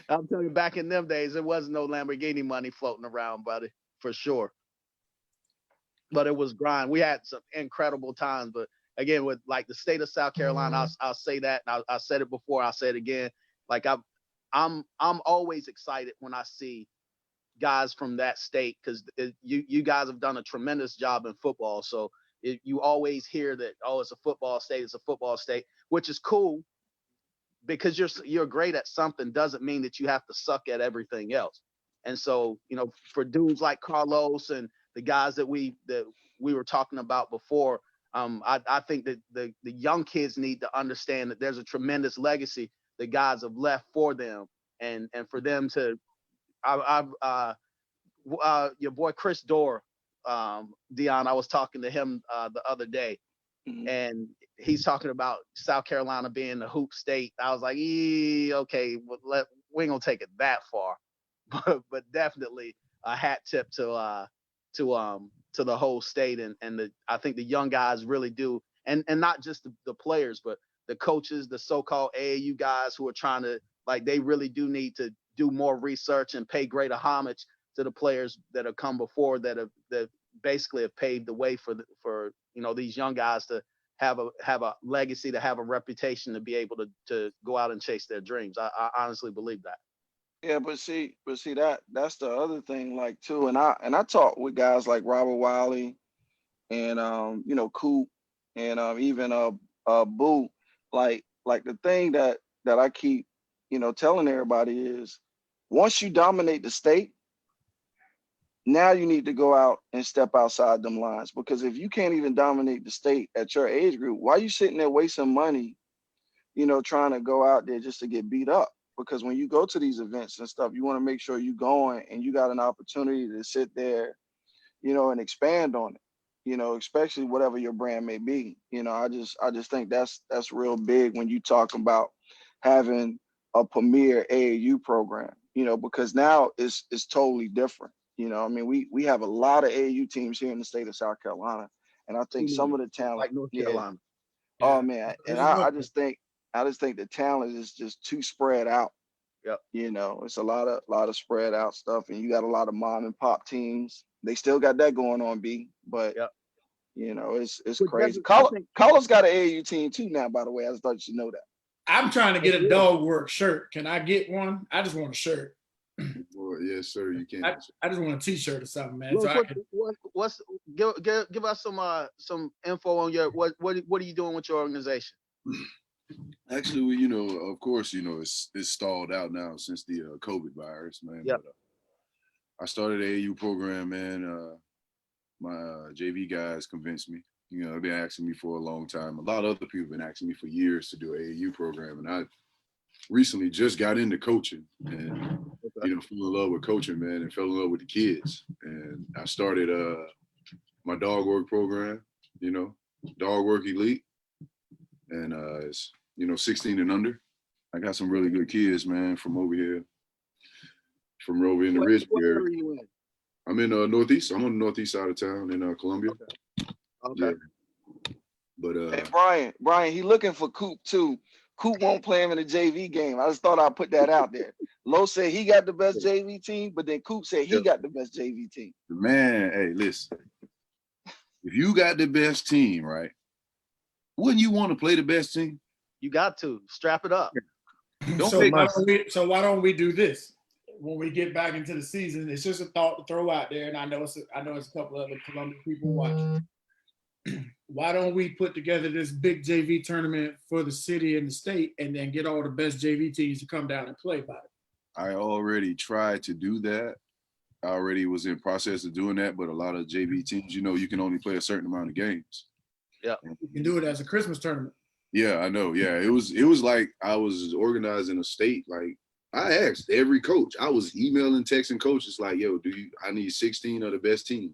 I'm telling you, back in them days, there was no Lamborghini money floating around, buddy, for sure. But it was grind. We had some incredible times, but again, with like the state of South Carolina, I'll say that. And I said it before. I'll say it again. Like I'm always excited when I see guys from that state, because you guys have done a tremendous job in football. So you always hear that, oh, it's a football state, which is cool, because you're great at something doesn't mean that you have to suck at everything else. And so, you know, for dudes like Carlos and the guys that we were talking about before, I think that the young kids need to understand that there's a tremendous legacy that guys have left for them, and for them to, your boy Chris Dorr, Dion, I was talking to him the other day, and he's talking about South Carolina being the hoop state. I was like, okay, we ain't gonna take it that far, but definitely a hat tip to the whole state, and I think the young guys really do, and not just the players, but the coaches, the so-called AAU guys who are trying to, like, they really do need to do more research and pay greater homage to the players that have come before, that basically have paved the way for you know, these young guys to have a legacy, to have a reputation, to be able to go out and chase their dreams. I honestly believe that. Yeah, but see that's the other thing, like, too. And I talk with guys like Robert Wiley and you know, Coop, and even Boo. Like the thing that I keep, you know, telling everybody is, once you dominate the state, now you need to go out and step outside them lines. Because if you can't even dominate the state at your age group, why are you sitting there wasting money, you know, trying to go out there just to get beat up? Because when you go to these events and stuff, you want to make sure you're going and you got an opportunity to sit there, you know, and expand on it, you know, especially whatever your brand may be. You know, I just think that's real big when you talk about having a premier AAU program, you know, because now it's totally different. You know, I mean, we have a lot of AAU teams here in the state of South Carolina, and I think some of the talent, Like North Carolina. oh man, and I just think the talent is just too spread out. Yep. You know, it's a lot of spread out stuff, and you got a lot of mom and pop teams. They still got that going on, B. But Yep. you know, it's But crazy. I think- Carlos got an AAU team too now, by the way. I just thought you should know that. I'm trying to get a dog work shirt. Can I get one? I just want a shirt. Well, yes, sir. You can. I just want a T-shirt or something, man. Well, So I can, give us some info on your what are you doing with your organization? Actually, you know, of course, you know, it's stalled out now since the COVID virus, man. Yep. But I started an AAU program, man. My JV guys convinced me. You know, they've been asking me for a long time. A lot of other people have been asking me for years to do an AAU program, and I recently just got into coaching, and you know, fell in love with coaching, man, and fell in love with the kids. And I started my dog work program, you know, dog work elite, and it's, you know, 16 and under. I got some really good kids, man, from over here, from over in the Ridge What area. area are you in? I'm in Northeast. I'm on the northeast side of town in Columbia. Okay. Yeah. But Hey, Brian, he looking for Coop too. Coop won't play him in the JV game. I just thought I'd put that out there. Lowe said he got the best JV team, but then Coop said he got the best JV team. man, hey, listen. If you got the best team, right? Wouldn't you want to play the best team? You got to strap it up. Don't so take why don't we do this? when we get back into the season. It's just a thought to throw out there, and I know it's a couple other Columbia people watching. Why don't we put together this big JV tournament for the city and the state, and then get all the best JV teams to come down and play by it? I already tried to do that. I already was in process of doing that, but a lot of JV teams, you can only play a certain amount of games. Yeah, you can do it as a Christmas tournament. Yeah, I know. Yeah, it was like I was organizing a state. Like I asked every coach. I was emailing, texting coaches like, "Yo, I need 16 of the best teams."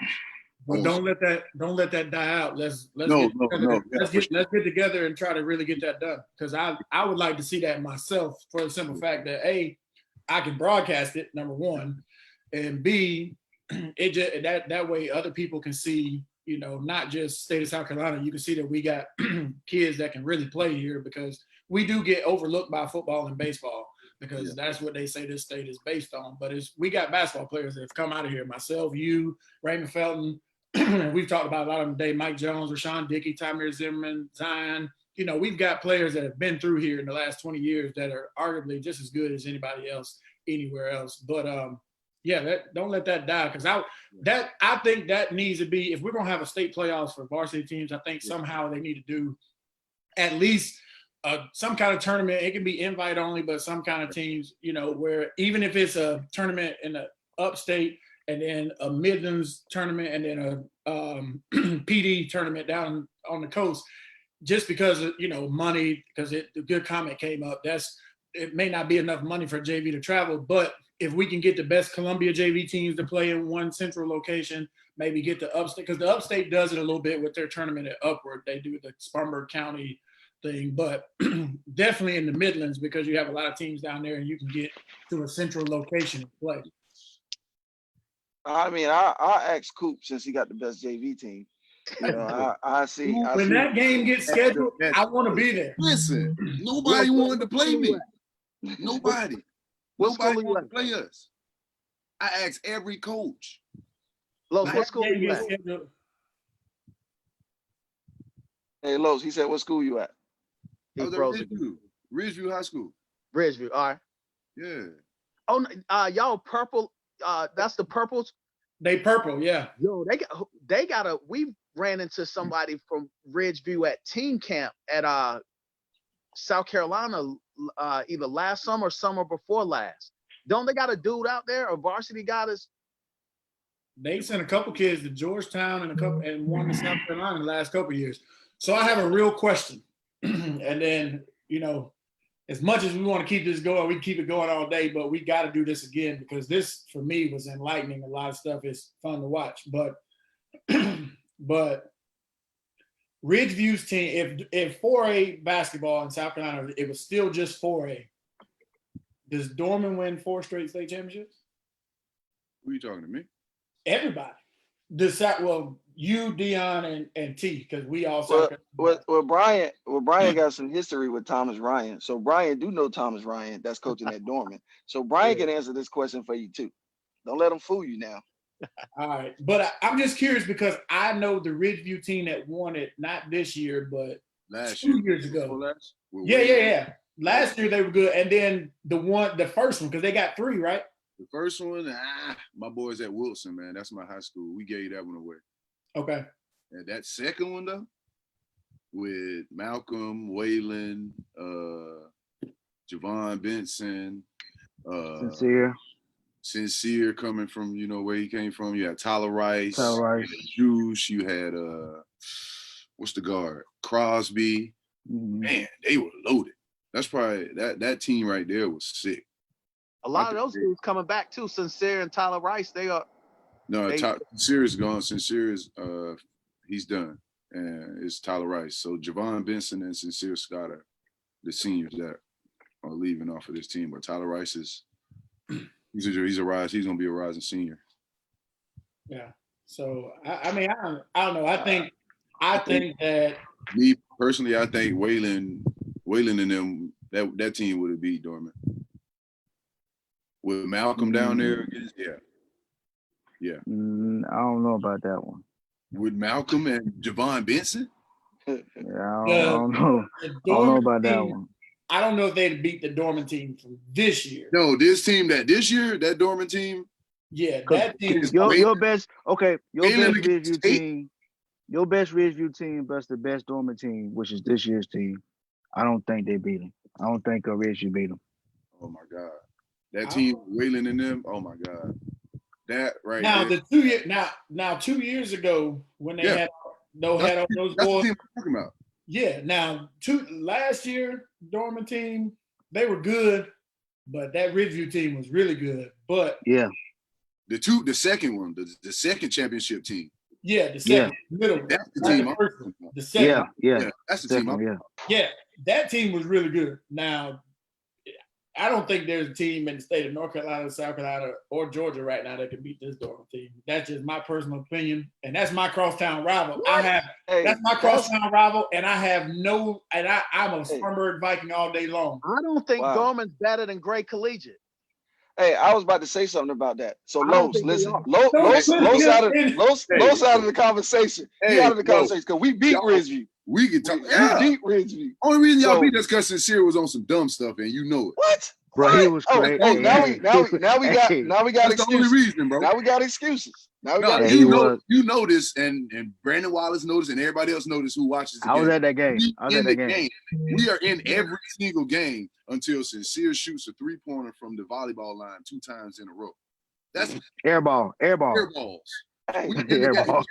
But don't let that die out. Let's No. Let's get together and try to really get that done. Because I would like to see that myself, for the simple fact that A, I can broadcast it, number one, and B, it just that way other people can see, not just state of South Carolina. You can see that we got kids that can really play here, because we do get overlooked by football and baseball, because that's what they say this state is based on. But we got basketball players that have come out of here. Myself, you, Raymond Felton. We've talked about a lot of them today. Mike Jones, Rashawn Dickey, Tamir Zimmerman, Zion. We've got players that have been through here in the last 20 years that are arguably just as good as anybody else anywhere else. But don't let that die, because I think that needs to be, if we're gonna have a state playoffs for varsity teams, I think somehow they need to do at least some kind of tournament. It can be invite only, but some kind of teams, where even if it's a tournament in the upstate, and then a Midlands tournament, and then a PD tournament down on the coast, just because of, money, because the good comment came up. It may not be enough money for JV to travel, but if we can get the best Columbia JV teams to play in one central location, maybe get the upstate, because the upstate does it a little bit with their tournament at Upward. They do the Spartanburg County thing, but definitely in the Midlands, because you have a lot of teams down there and you can get to a central location to play. I mean, I'll ask Coop, since he got the best JV team. I see. When that game gets scheduled, I want to be there. Listen, nobody wanted to play me. Nobody. Nobody wanted to play us. I asked every coach. Look, what school you at? Hey, Los, he said, what school you at? I was at Ridgeview High School. Ridgeview, all right. Yeah. Oh, y'all purple. That's the purples. They purple, yeah. Yo, we ran into somebody from Ridgeview at team camp at South Carolina either last summer or summer before last. Don't they got a dude out there, a varsity guy that's? They sent a couple kids to Georgetown and one to South Carolina in the last couple of years. So I have a real question. And then, as much as we want to keep this going, we keep it going all day, but we got to do this again, because this, for me, was enlightening. A lot of stuff is fun to watch. But Ridgeview's team, if 4A basketball in South Carolina, it was still just 4A, does Dorman win 4 straight state championships? Who are you talking to me? Everybody. You, Dion, and T, because we all. Well, Brian got some history with Thomas Ryan. So Brian do know Thomas Ryan, that's coaching at Dorman. So Brian can answer this question for you too. Don't let him fool you now. All right, but I'm just curious, because I know the Ridgeview team that won it, not this year, but last 2 years ago. Yeah. Last year they were good, and then the first one, because they got 3, right? The first one, my boys at Wilson, man. That's my high school. We gave that one away. Okay. And that second one, though, with Malcolm, Waylon, Javon Benson, Sincere coming from, where he came from. You had Tyler Rice. You had Juice. You had, what's the guard? Crosby. Mm-hmm. Man, they were loaded. That's probably, that team right there was sick. A lot of those dudes coming back too. Sincere and Tyler Rice, they are. No, Sincere is gone. Sincere is he's done, and it's Tyler Rice. So Javon Benson and Sincere Scott are the seniors that are leaving off of this team. But Tyler Rice is he's a rise. He's gonna be a rising senior. Yeah. So I mean I don't know. I think that me personally, I think Waylon and them that team would have beat Dorman. With Malcolm down there, yeah. I don't know about that one. With Malcolm and Javon Benson? Yeah, I don't know. I don't know about that one. I don't know if they'd beat the Dorman team from this year. No, this year, that Dorman team. Yeah, that team. Your best Wayland against Ridgeview State. team. Your best Ridgeview team versus the best Dorman team, which is this year's team. I don't think they beat them. I don't think Ridgeview beat them. Oh my God, that team, Wayland and them. Oh my God, that right now there. the 2 year now 2 years ago when they had all those That's boys. the team I'm talking about. Yeah, now last year Dorman team, they were good, but that Ridgeview team was really good. But yeah, the second one, the second championship team. Yeah, the second middle. That's the team. The second. Yeah, that's the team. Yeah, that team was really good. Now, I don't think there's a team in the state of North Carolina, South Carolina, or Georgia right now that can beat this Dorman team. That's just my personal opinion, and that's my crosstown rival. That's my crosstown rival, and I'm a Spartanburg Viking all day long. I don't think Dorman's better than Gray Collegiate. Hey, I was about to say something about that. So Los, listen, Los out of the conversation. He out of the conversation because we beat Ridgeview. We can talk. We beat Ridgeview. Only reason y'all beat us because Sincere was on some dumb stuff, and you know it. What? Bro, he was crazy. Now we got excuses. The only reason, bro. Now we got excuses. You know this, and Brandon Wallace noticed, and everybody else noticed who watches the game. I was at that game. We are in every single game until Sincere shoots a 3-pointer from the volleyball line 2 times in a row. That's airball. Airballs. Hey, airballs.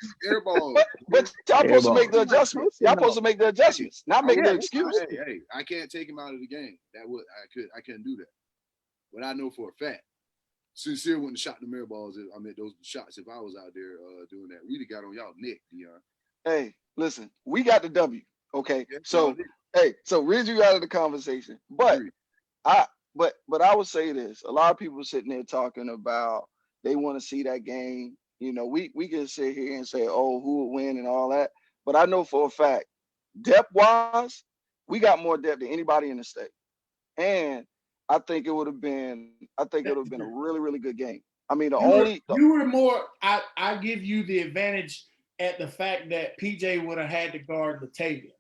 But y'all supposed to make the adjustments. Y'all supposed to make the adjustments, not make the excuse. Hey, I can't take him out of the game. I couldn't do that. But I know for a fact, Sincere wouldn't have shot the mirror balls. I mean, those shots if I was out there doing that. We'd have got on y'all neck, Dion. Hey, listen, we got the W. Okay, so Ridgeview out of the conversation, but I would say this: a lot of people sitting there talking about they want to see that game. You know, we can sit here and say, oh, who would win and all that. But I know for a fact, depth-wise, we got more depth than anybody in the state. And I think it would have been a really, really good game. I mean, you were more, I give you the advantage at the fact that PJ would have had to guard Latavian.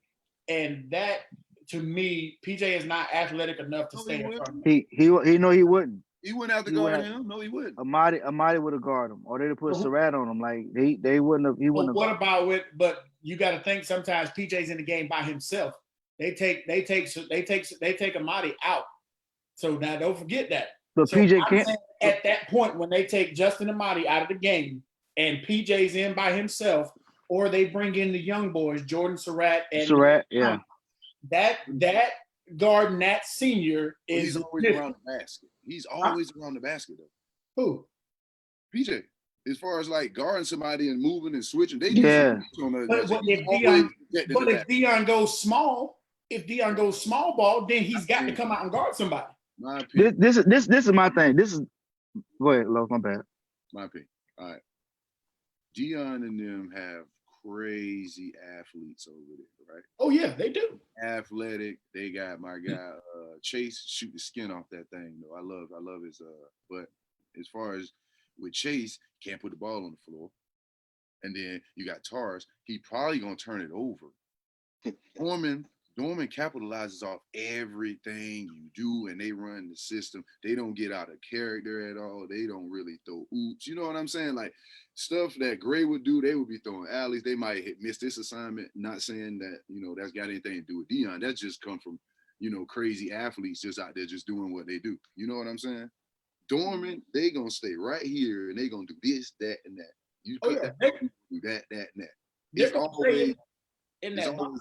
And that, to me, PJ is not athletic enough to stay in front of him. He wouldn't. He wouldn't have to guard him. No, he wouldn't. Amadi would have guarded him, or they'd have put Surratt on him. Like they wouldn't have. He wouldn't have. What about with? But you got to think sometimes PJ's in the game by himself. They take Amadi out. So now don't forget that. But so PJ can't. At that point, when they take Justin Amadi out of the game and PJ's in by himself, or they bring in the young boys, Jordan Surratt and yeah. That guarding that senior is he's always around the basket. He's always around the basket though. Who? PJ. As far as like guarding somebody and moving and switching, but if Dion goes small ball, then he's got to come out and guard somebody. This is my thing. Go ahead, Lo, my bad. My opinion. All right. Dion and them have crazy athletes over there, right? Oh yeah, they do. Athletic. They got my guy Chase shoot the skin off that thing though. I love his but as far as with Chase, can't put the ball on the floor. And then you got Tars, he probably gonna turn it over. Dorman capitalizes off everything you do, and they run the system. They don't get out of character at all. They don't really throw oops. You know what I'm saying? Like stuff that Gray would do, they would be throwing alleys. They might miss this assignment. Not saying that, that's got anything to do with Dion. That just come from, crazy athletes just out there just doing what they do. You know what I'm saying? Dorman, they gonna stay right here, and they gonna do this, that, and that. You cut that, do that, and that. It's always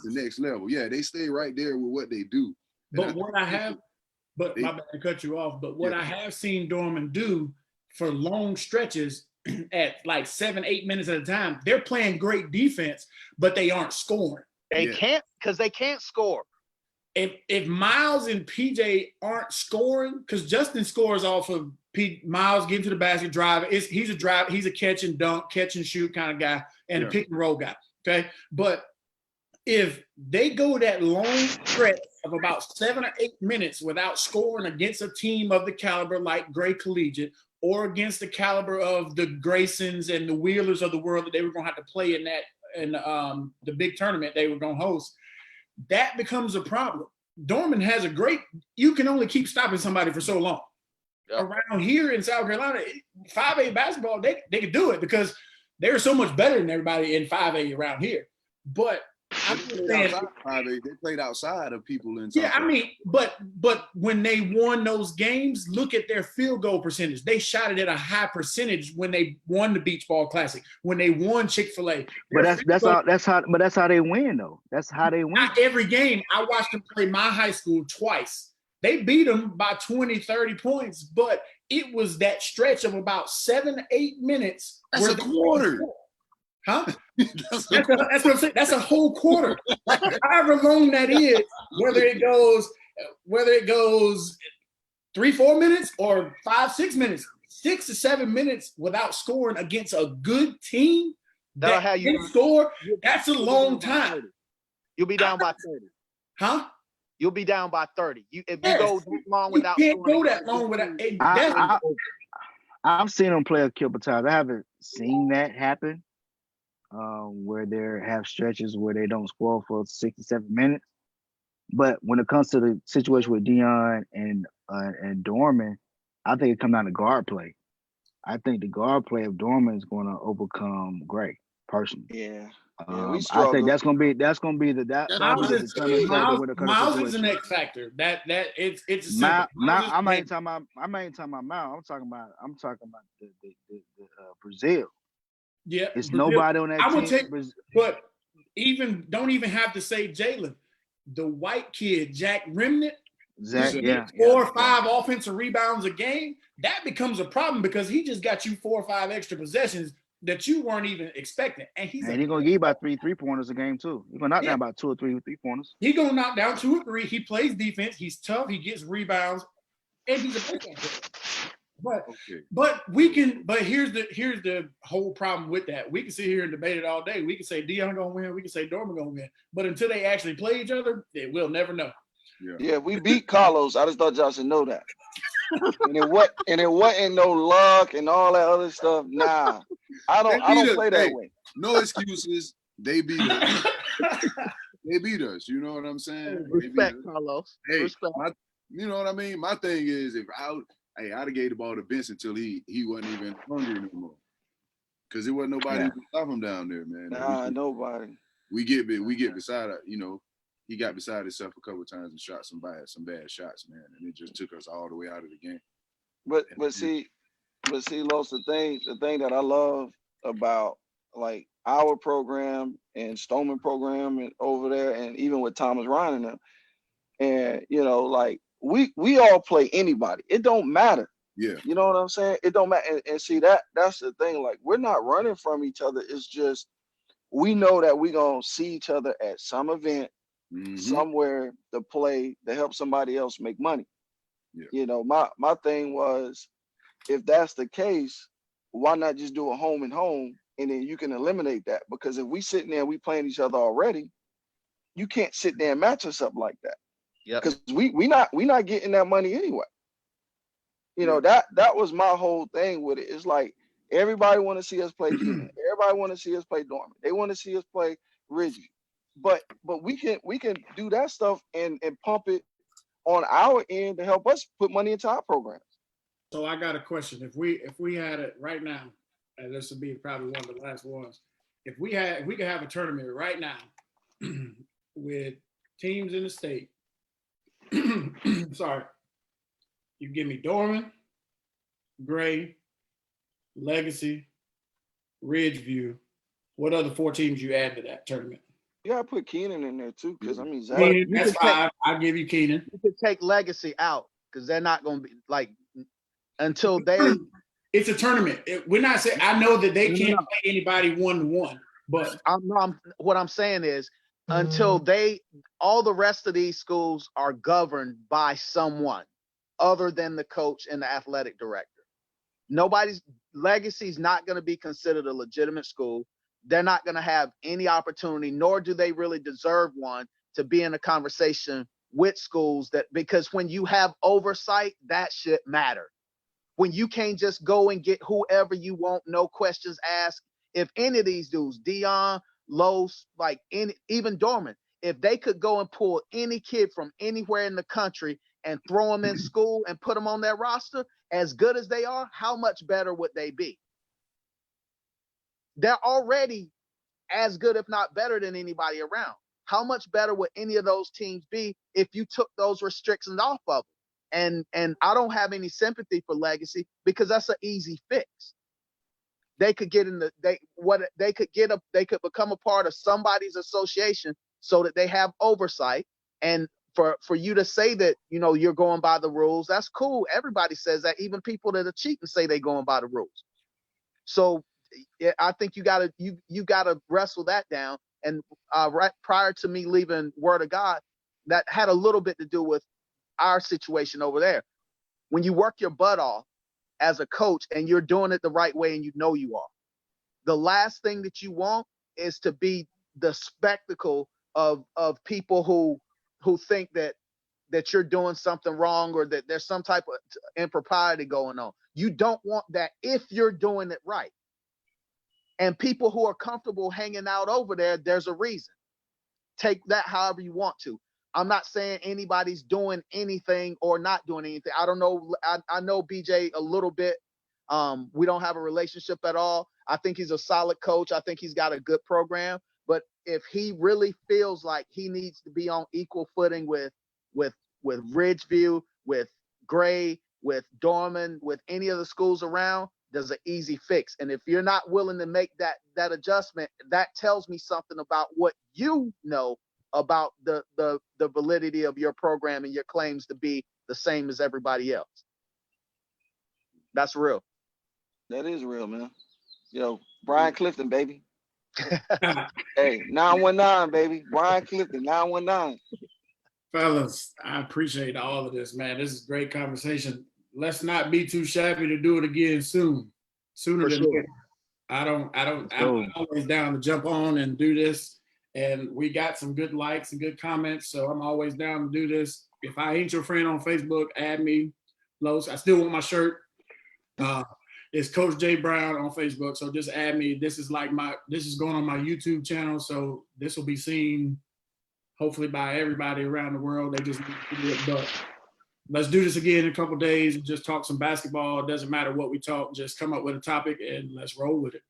the next level. Yeah, they stay right there with what they do. But my bad to cut you off, but what I have seen Dorman do for long stretches at like 7-8 minutes at a time, they're playing great defense, but they aren't scoring. They can't score. If Miles and PJ aren't scoring, because Justin scores off of Miles getting to the basket, drive. He's a drive. He's a catch and dunk, catch and shoot kind of guy, and a pick and roll guy. Okay, but if they go that long stretch of about 7 or 8 minutes without scoring against a team of the caliber like Gray Collegiate, or against the caliber of the Graysons and the Wheelers of the world that they were going to have to play in the big tournament they were going to host, that becomes a problem. Dorman has a great. You can only keep stopping somebody for so long. Yep. Around here in South Carolina, 5A basketball, they could do it because they're so much better than everybody in 5A around here. But I'm They just played saying, outside 5A. They played outside of people in yeah, South I Carolina. mean, but when they won those games, look at their field goal percentage. They shot it at a high percentage when they won the Beach Ball Classic, when they won Chick-fil-A. But that's how they win though. That's how they win. Not every game. I watched them play my high school twice. They beat them by 20, 30 points, but it was that stretch of about 7, 8 minutes. That's a quarter. Huh? That's That's what I'm saying. That's a whole quarter. Like, however long that is, whether it goes 3, 4 minutes or 5, 6 minutes, 6 to 7 minutes without scoring against a good team That'll that have you can score, that's a long time. You'll be down by 30. Huh? You'll be down by 30. If you Yes. go that long without you can't scoring go that against long this without. team, I've seen them play a couple times. I haven't seen that happen, where they have stretches where they don't score for 67 minutes. But when it comes to the situation with Dion and Dorman, I think it comes down to guard play. I think the guard play of Dorman is going to overcome Gray personally. Yeah. We I struggle. think that's gonna be the determining factor when it comes to Miles is situation. an X factor. That it's a Mal, simple. Miles is I'm not big. even talking about Mal. I'm talking about the Brazil. Yeah, It's Brazil. nobody on that I would team. take, but don't even have to say Jalen. The white kid, Jack Remnant, Zach, yeah, 4 or 5 offensive rebounds a game. That becomes a problem because he just got you 4 or 5 extra possessions that you weren't even expecting, and he's gonna give you about 3 3-pointers a game too. You're gonna knock down about 2 or 3 3-pointers. He's gonna knock down 2 or 3. He plays defense. He's tough. He gets rebounds, and he's a basketball player. But here's the whole problem with that. We can sit here and debate it all day. We can say Dion gonna win. We can say Dorman gonna win. But until they actually play each other, we'll never know. Yeah, we beat Carlos. I just thought y'all should know that. and it wasn't no luck and all that other stuff. Nah, I don't play that way. No excuses. They beat us. They beat us. You know what I'm saying? Respect, Carlos. Hey, respect. You know what I mean? My thing is, if I'd have gave the ball to Vince until he wasn't even hungry no more, because there wasn't nobody who could stop him down there, man. Nah, nobody. We get beside it. You know, he got beside himself a couple of times and shot some bad shots, man, and it just took us all the way out of the game. But see, Los, the thing that I love about like our program and Stoneman program and over there, and even with Thomas Ryan and them, and you know, like we all play anybody. It don't matter. Yeah. You know what I'm saying? It don't matter. And see that's the thing. Like we're not running from each other. It's just we know that we're gonna see each other at some event, somewhere to play to help somebody else make money. Yeah. You know, my thing was, if that's the case, why not just do a home and home, and then you can eliminate that? Because if we sitting there and we playing each other already, you can't sit there and match us up like that. Yeah. Because we not getting that money anyway. You know, that was my whole thing with it. It's like everybody want to see us play Keenan. Everybody want to see us play Dorman. They want to see us play Reggie. But we can do that stuff and pump it on our end to help us put money into our programs. So I got a question. If we had it right now, and this would be probably one of the last ones. If we could have a tournament right now with teams in the state. Sorry. You give me Dorman, Gray, Legacy, Ridgeview. What other 4 teams you add to that tournament? You gotta put Keenan in there too, because I mean, Zach, Keenan, that's 5. I'll give you Keenan. You could take Legacy out because they're not going to be like until they. It's a tournament. We're not saying. I know that they can't play anybody 1-1, but what I'm saying is until all the rest of these schools are governed by someone other than the coach and the athletic director. Legacy's not going to be considered a legitimate school. They're not going to have any opportunity, nor do they really deserve one, to be in a conversation with schools because when you have oversight, that shit matter. When you can't just go and get whoever you want, no questions asked. If any of these dudes, Dion, Los, even Dorman, if they could go and pull any kid from anywhere in the country and throw them in school and put them on their roster, as good as they are, how much better would they be? They're already as good, if not better, than anybody around. How much better would any of those teams be if you took those restrictions off of them? And I don't have any sympathy for Legacy because that's an easy fix. They could get in the they could become a part of somebody's association so that they have oversight. And for you to say that, you know, you're going by the rules, that's cool. Everybody says that. Even people that are cheating say they're going by the rules. So I think you gotta wrestle that down. And right prior to me leaving Word of God, that had a little bit to do with our situation over there. When you work your butt off as a coach and you're doing it the right way and you know you are, the last thing that you want is to be the spectacle of people who think that you're doing something wrong or that there's some type of impropriety going on. You don't want that if you're doing it right. And people who are comfortable hanging out over there, there's a reason. Take that however you want to. I'm not saying anybody's doing anything or not doing anything. I don't know. I know BJ a little bit. We don't have a relationship at all. I think he's a solid coach. I think he's got a good program. But if he really feels like he needs to be on equal footing with Ridgeview, with Gray, with Dorman, with any of the schools around, there's an easy fix. And if you're not willing to make that adjustment, that tells me something about what you know about the validity of your program and your claims to be the same as everybody else. That's real. That is real, man. Yo, Brian Clifton, baby. Hey, 919, baby. Brian Clifton, 919. Fellas, I appreciate all of this, man. This is great conversation. Let's not be too shabby to do it again sooner For than sure. later. I'm always down to jump on and do this. And we got some good likes and good comments, so I'm always down to do this. If I ain't your friend on Facebook, add me. Los, I still want my shirt. It's Coach J Brown on Facebook, so just add me. This is going on my YouTube channel, so this will be seen hopefully by everybody around the world. They just need to do it, but let's do this again in a couple days and just talk some basketball. It doesn't matter what we talk, just come up with a topic and let's roll with it.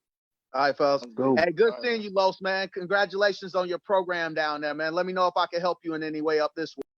All right, fellas. Go. Hey, good seeing you, Los, man. Congratulations on your program down there, man. Let me know if I can help you in any way up this way.